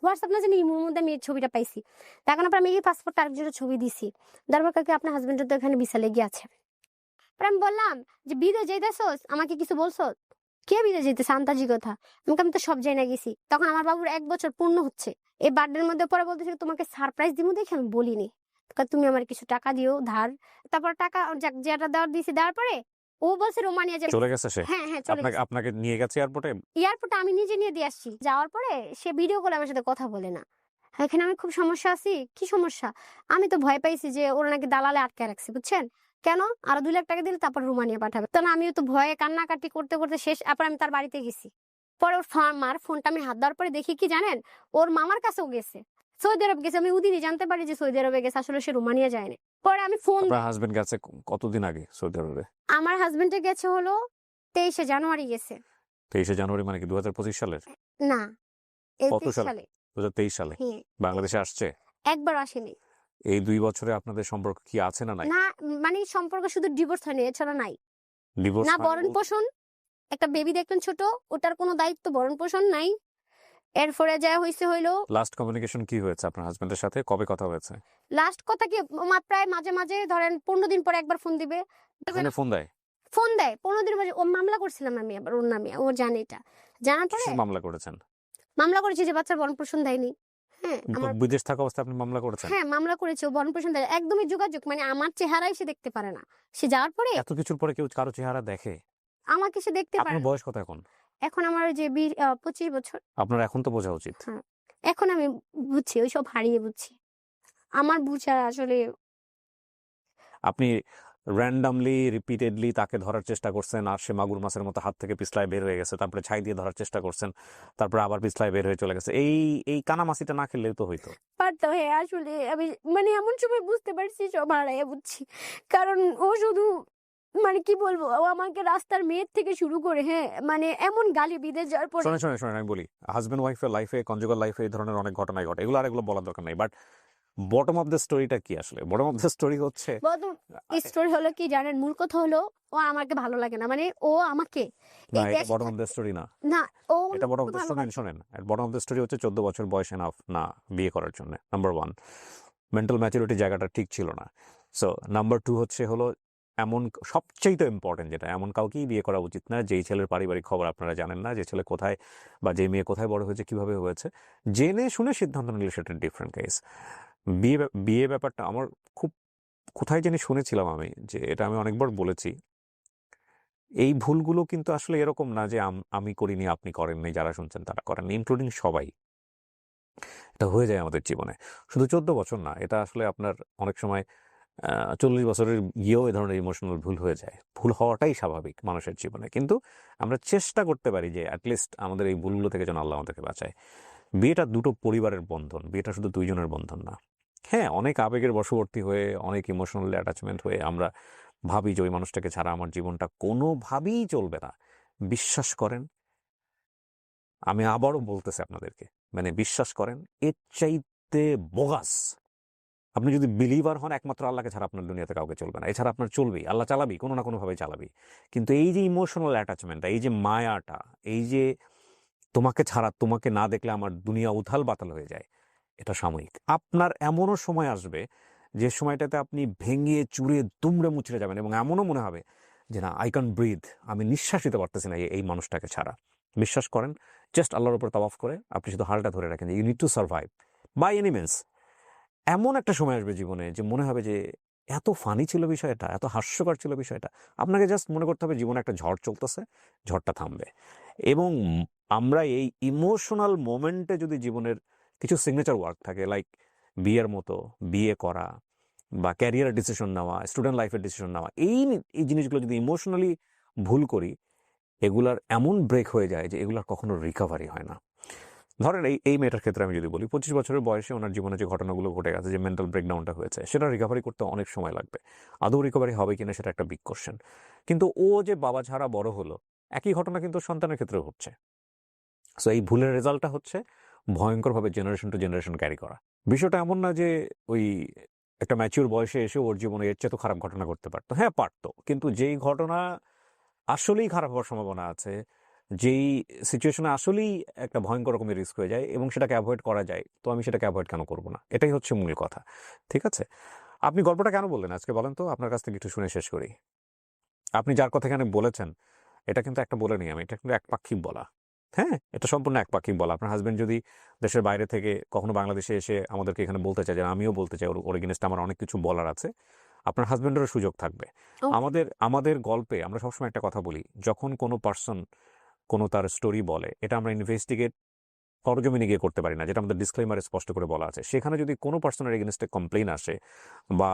হোয়াটসঅ্যাপ না জানি ইমোর মধ্যে আমি এই ছবিটা পাইছি। তখন আমি এই পাসপোর্ট আরেকজনের ছবি দিছি, দরবার কাকে আপনার হাজবেন্ডের তো এখানে ভিসা লেগে আছে। পরে আমি বললাম যে বিদেশ যাইতেছোস, আমাকে কিছু বলছো? কে বিদেশ যেতেছে, আন্তাজি কথা। আমি তো সব জানি না গেছি। তখন আমার বাবুর 1 বছর পূর্ণ হচ্ছে, এই বার্থডের মধ্যে। পরে বলতেছে তোমাকে সারপ্রাইজ দিব দেখে আমি বলিনি, তুমি আমার কিছু টাকা দিও ধার। তারপর টাকা যেটা দেওয়ার দিয়েছি, দেওয়ার পরে ও বলছে রোমানিয়া যাবে। চলে গেছে সে? হ্যাঁ হ্যাঁ, চলে গেছে। আপনাকে নিয়ে গেছে এয়ারপোর্টে? এয়ারপোর্টে আমি নিজে নিয়ে দিয়ে আসছি। যাওয়ার পরে সে ভিডিও কলে আমার সাথে কথা বলে না। এখানে আমি খুব সমস্যা আছি। কি সমস্যা? আমি তো ভয় পাইছি যে ওরা নাকি দালালে আটকে রাখছে, বুঝছেন? কেন? আরো 2 লাখ টাকা দিলে তারপর রোমানিয়া পাঠাবে। তো না, আমিও তো ভয়ে কান্নাকাটি করতে করতে শেষ। তারপর আমি তার বাড়িতে গেছি। পরে ওর মার ফোনটা আমি হাত দেওয়ার পরে দেখি কি জানেন, ওর মামার কাছেও গেছে, সৌদি আরব গেছে। আমি ওদিনই জানতে পারি যে সৌদি আরবে গেছে, আসলে সে রোমানিয়া যায়নি। পরে আমি ফোন, আপনার হাজবেন্ড গেছে কতদিন আগে সৌদি আরবে? আমার হাজবেন্ডে গেছে হলো 23 জানুয়ারি গেছে। 23 জানুয়ারি মানে কি 2025 সালের? না, কত 23 সালে? সালে। 2023 সালে হ্যাঁ, বাংলাদেশে আসছে? একবার আসেনি। এই 2 বছরে আপনাদের সম্পর্ক কি আছে না নাই? না, মানে সম্পর্ক শুধু ডিভোর্স হয়নি, এছাড়া নাই। ডিভোর্স না হয় বরণ পোষণ, একটা বেবি দেখলেন ছোট, ওটার কোনো দায়িত্ব ভরণ পোষণ নাই। এরপরে যা হইছে হইলো, লাস্ট কমিউনিকেশন কি হয়েছে আপনার হাজবেন্ডের সাথে, কবে কথা হয়েছে? লাস্ট কথা কি প্রায় মাঝে মাঝে ধরেন 15 দিন পরে একবার ফোন দিবে। এখানে ফোন দেয়? ফোন দেয় 15 দিন পরে। ও মামলা করছিলাম আমি আবার ওর নামে, ও জানে এটা। জানার পরে কিসের মামলা করেছেন? মামলা করেছি যে বাচ্চার ভরণ পোষণ দেয়নি। হ্যাঁ আমার বিদেশ থাকা অবস্থায় আপনি মামলা করেছেন? হ্যাঁ মামলা করেছে, ও ভরণ পোষণ দেয় একদমই যোগাযোগ, মানে আমার চেহারাই সে দেখতে পারে না। সে যাওয়ার পরে এত কিছুর পরে কেউ কারো চেহারা দেখে? আমাকে সে দেখতে পারে আপনার না। বয়স কত এখন? এখন আমার ওই যে 25 বছর। আপনার এখন তো বোঝা উচিত। হ্যাঁ এখন আমি বুঝছি, ওইসব হারিয়ে বুঝছি। আমার বুঝার আসলে আপনি র্যান্ডামলি রিপিটেডলি তাকে ধরার চেষ্টা করছেন, আর সে মাগুর মাছের মতো হাত থেকে পিছলায় বের হয়ে গেছে, তারপরে ছাই দিয়ে ধরার চেষ্টা করছেন, তারপরে আবার পিছলায় বের হয়ে চলে গেছে। এই এই কানামাছিটা না খেললেও তো হইতো। পারতাম। হ্যাঁ আসলে আমি মানে এমন সময় বুঝতে পারছি সব হারাইয়া বুঝছি। কারণ ও শুধু মানে কি বলবো, ও আমাকে রাস্তার মেয়ের থেকে শুরু করে হ্যাঁ মানে এমন গালি বিদেশ যাওয়ার পরে শোনেন শোনেন শোনেন, আমি বলি, হাজব্যান্ড ওয়াইফের লাইফে, কনজুগাল লাইফে এই ধরনের অনেক ঘটনাই ঘটে, এগুলো আর এগুলো বলার দরকার নেই। বাট বটম অফ দ্য স্টোরিটা কি আসলে? বটম অফ দ্য স্টোরি হচ্ছে স্টোরি হলো কি জানেন, মূল কথা হলো ও আমাকে ভালো লাগে না, মানে ও আমাকে না, এই এটা দেশে বটম অফ দ্য স্টোরি না। না ও এটা বটম অফ দ্য, ভালো শোনেন শোনেন, বটম অফ দ্য স্টোরি হচ্ছে 14 বছর বয়স এনাফ না বিয়ে করার জন্য, নাম্বার 1। মেন্টাল ম্যাচুরিটি জায়গাটা ঠিক ছিল না। সো নাম্বার 2 হচ্ছে হলো, এমন সবচেয়ে ইম্পর্টেন্ট যেটা, এমন কাউকেই বিয়ে করা উচিত না যেই ছেলের পারিবারিক খবর আপনারা জানেন না, যে ছেলে কোথায় বা যে মেয়ে কোথায় বড় হয়েছে, কিভাবে হয়েছে। জেনে শুনে সিদ্ধান্ত নিলে সেটা ডিফারেন্ট কেস। বিয়ে ব্যাপারটা আমার খুব, কোথায় জানি শুনেছিলাম আমি, যে এটা আমি অনেকবার বলেছি, এই ভুলগুলো কিন্তু আসলে এরকম না যে আমি করিনি আপনি করেননি, যারা শুনছেন তারা করেননি, ইনক্লুডিং সবাই। এটা হয়ে যায় আমাদের জীবনে। শুধু 14 বছর না, এটা আসলে আপনার অনেক সময় 40 বছরের গিয়েও এই ধরনের ইমোশনাল ভুল হয়ে যায়। ভুল হওয়াটাই স্বাভাবিক মানুষের জীবনে। কিন্তু আমরা চেষ্টা করতে পারি যে অ্যাটলিস্ট আমাদের এই ভুলগুলো থেকে যেন আল্লাহ আমাদেরকে বাঁচায়। বিয়েটা দুটো পরিবারের বন্ধন, বিয়েটা শুধু দুইজনের বন্ধন না। হ্যাঁ, অনেক আবেগের বশবর্তী হয়ে, অনেক ইমোশনাল অ্যাটাচমেন্ট হয়ে আমরা ভাবি যে ওই মানুষটাকে ছাড়া আমার জীবনটা কোনোভাবেই চলবে না। বিশ্বাস করেন, আমি আবারও বলতেছি আপনাদেরকে, মানে বিশ্বাস করেন, এর চাইতে বোগাস, আপনি যদি বিলিভার হন, একমাত্র আল্লাহকে ছাড়া আপনার দুনিয়াতে কাউকে চলবে না। এছাড়া আপনার চলবেই, আল্লাহ চালাবি, কোনো না কোনোভাবে চালাবি। কিন্তু এই যে ইমোশনাল অ্যাটাচমেন্টটা, এই যে মায়াটা, এই যে তোমাকে ছাড়া, তোমাকে না দেখলে আমার দুনিয়া উথাল বাতাল হয়ে যায়, এটা সাময়িক। আপনার এমনও সময় আসবে যে সময়টাতে আপনি ভেঙে চুরে দুমড়ে মুচড়ে যাবেন, এবং এমনও মনে হবে যে না, আই ক্যান ব্রিথ, আমি নিঃশ্বাস নিতে পারতেছি না এই মানুষটাকে ছাড়া। বিশ্বাস করেন, জাস্ট আল্লাহর উপর তাওয়াফ করে আপনি শুধু হালটা ধরে রাখেন, you need to survive by any means. এমন একটা সময় আসবে জীবনে যে মনে হবে যে এত ফানি ছিল বিষয়টা, এত হাস্যকর ছিল বিষয়টা। আপনাকে জাস্ট মনে করতে হবে জীবনে একটা ঝড় চলতেছে, ঝড়টা থামবে। এবং আমরা এই ইমোশনাল মোমেন্টে যদি জীবনের কিছু সিগনেচার ওয়ার্ক থাকে, লাইক বিয়ের মতো, বিয়ে করা বা ক্যারিয়ারের ডিসিশন নেওয়া, স্টুডেন্ট লাইফের ডিসিশন নেওয়া, এই জিনিসগুলো যদি ইমোশনালি ভুল করি, এগুলার এমন ব্রেক হয়ে যায় যে এগুলার কখনো রিকভারি হয় না। ধরেন এই মেয়েটার ক্ষেত্রে আমি যদি বলি, 25 বছরের বয়সে ওনার জীবনে যে ঘটনাগুলো ঘটে গেছে, যে মেন্টাল ব্রেকডাউনটা হয়েছে, সেটা রিকভারি করতে অনেক সময় লাগবে। আদৌ রিকভারি হবে কিনা সেটা একটা বিগ কোশ্চেন। কিন্তু ও যে বাবা ছাড়া বড় হলো, একই ঘটনা কিন্তু সন্তানের ক্ষেত্রেও হচ্ছে। সো এই ভুলের রেজাল্টটা হচ্ছে ভয়ঙ্করভাবে জেনারেশন টু জেনারেশন ক্যারি করা। বিষয়টা এমন না যে ওই একটা ম্যাচিউর বয়সে এসে ওর জীবনে এর চেয়ে তো খারাপ ঘটনা ঘটতে পারতো। হ্যাঁ পারতো, কিন্তু যেই ঘটনা আসলেই খারাপ হওয়ার সম্ভাবনা আছে, যেই সিচুয়েশনে আসলেই একটা ভয়ঙ্কর রকমের রিস্ক হয়ে যায় এবং সেটাকে অ্যাভয়েড করা যায়, তো আমি সেটাকে অ্যাভয়েড কেন করবো না? এটাই হচ্ছে মূল কথা। ঠিক আছে, আপনি গল্পটা কেন বললেন আজকে বলেন তো, আপনার কাছ থেকে একটু শুনে শেষ করি। আপনি যার কথা এখানে বলেছেন, এটা কিন্তু একটা বলে নিই আমি, এটা কিন্তু একপাক্ষিক বলা। হ্যাঁ, এটা সম্পূর্ণ একপাক্ষিক বলা। আপনার হাজবেন্ড যদি দেশের বাইরে থেকে কখনো বাংলাদেশে এসে আমাদেরকে এখানে বলতে চায়, যে আমিও বলতে চাই, ওর এগেইনস্টে আমার অনেক কিছু বলার আছে, আপনার হাজবেন্ডেরও সুযোগ থাকবে। Okay. আমাদের গল্পে আমরা সবসময় একটা কথা বলি, যখন কোনো পার্সন কোনো তার স্টোরি বলে, এটা আমরা ইনভেস্টিগেট সরজমিনে গিয়ে করতে পারি না, যেটা আমাদের ডিসক্লেমারে স্পষ্ট করে বলা আছে। সেখানে যদি কোনো পার্সনের এগেনস্টে কমপ্লেইন আসে বা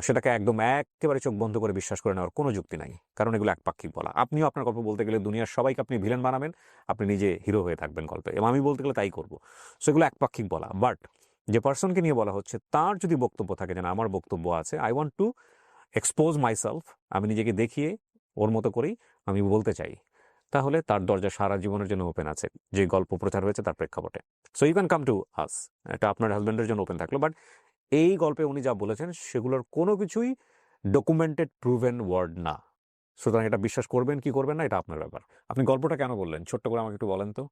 সেটাকে একদম একেবারে চোখ বন্ধ করে বিশ্বাস করে নেওয়ার কোনো যুক্তি নাই, কারণ এগুলো একপাক্ষিক বলা। আপনিও আপনার গল্প বলতে গেলে দুনিয়ার সবাইকে আপনি ভিলেন বানাবেন, আপনি নিজে হিরো হয়ে থাকবেন গল্পে, এবং আমি বলতে গেলে তাই করবো। সেগুলো একপাক্ষিক বলা। বাট যে পার্সনকে নিয়ে বলা হচ্ছে, তার যদি বক্তব্য থাকে যে না, আমার বক্তব্য আছে, I want to expose myself, আমি নিজেকে দেখিয়ে ওর মতো করেই আমি বলতে চাই, তাহলে তার দরজা সারা জীবনের জন্য ওপেন আছে, যে গল্প প্রচার হয়েছে তার প্রেক্ষাপটে। So you can come to us, এটা আপনার হাজব্যান্ডের জন্য ওপেন থাকলো। বাট এই গল্পে উনি যা বলেছেন সেগুলোর কোনো কিছুই ডকুমেন্টেড প্রুভেন ওয়ার্ড না। সুতরাং এটা বিশ্বাস করবেন কি করবেন না এটা আপনার ব্যাপার। আপনি গল্পটা কেন বললেন? ছোট্ট করে আমাকে একটু বলেন তো।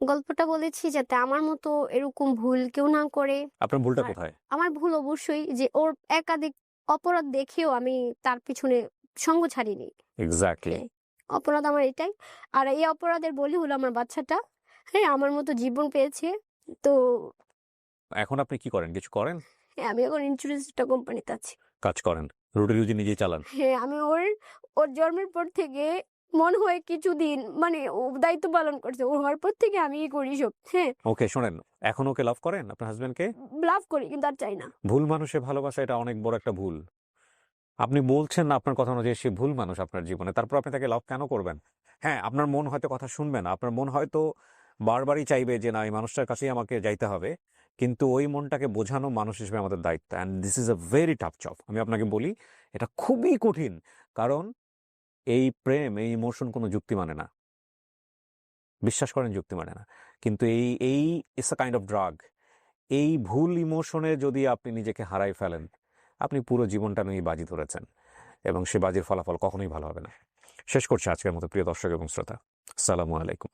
গল্পটা বলেছি যাতে আমার মতো এরকম ভুল কেউ না করে। আপনার ভুলটা আর কোথায়? আমার ভুল অবশ্যই যে ওর একাধিক অপরাধ দেখেও আমি তার পিছনে সঙ্গ ছাড়িনি। এক্সাক্টলি। হ্যাঁ, অপরাধ আমার এটাই। আর এই অপরাধের বলি হলো আমার বাচ্চাটা। হ্যাঁ, আমার মতো জীবন পেয়েছে। তো এখন আপনি কি করেন? কিছু করেন? হ্যাঁ, আমি এখন ইন্স্যুরেন্স একটা কোম্পানিতে আছি। কাজ করেন। রুটি-রুজি নিজেই চালান। হ্যাঁ, আমি ওর জন্মের পর থেকে মনে হয় কিছুদিন মানে ও দায়িত্ব পালন করছে। ও হওয়ার পর থেকে আমিই করি সব। হ্যাঁ, ওকে শোনেন, এখন ওকে লাভ করেন আপনার হাসব্যান্ডকে? লাভ করি কিন্তু আর চাই না। ভুল মানুষে ভালোবাসা এটা অনেক বড় একটা ভুল। আপনি বলছেন না আপনার কথা অনুযায়ী সে ভুল মানুষ আপনার জীবনে। তারপর আপনি তাকে লাভ কেন করবেন? হ্যাঁ, আপনার মন হয়তো কথা শুনবে না। আপনার মন হয়তো বারবারই চাইবে যে না এই মানুষটার কাছেই আমাকে যাইতে হবে। কিন্তু ওই মনটাকে বোঝানো মানুষ হিসেবে আমাদের দায়িত্ব। And this is a very tough job. আমি আপনাকে বলি এটা খুবই কঠিন। কারণ এই প্রেম, এই ইমোশন কোনো যুক্তি মানে না। বিশ্বাস করেন যুক্তি মানে না। কিন্তু এই it's a kind of drug. এই ভুল ইমোশনে যদি আপনি নিজেকে হারাই ফেলেন, আপনি পুরো জীবনটা নিয়ে বাজি ধরেছেন এবং সে বাজির ফলাফল কখনোই ভালো হবে না। শেষ করছি আজকের মতো প্রিয় দর্শক এবং শ্রোতা। আসসালামু আলাইকুম।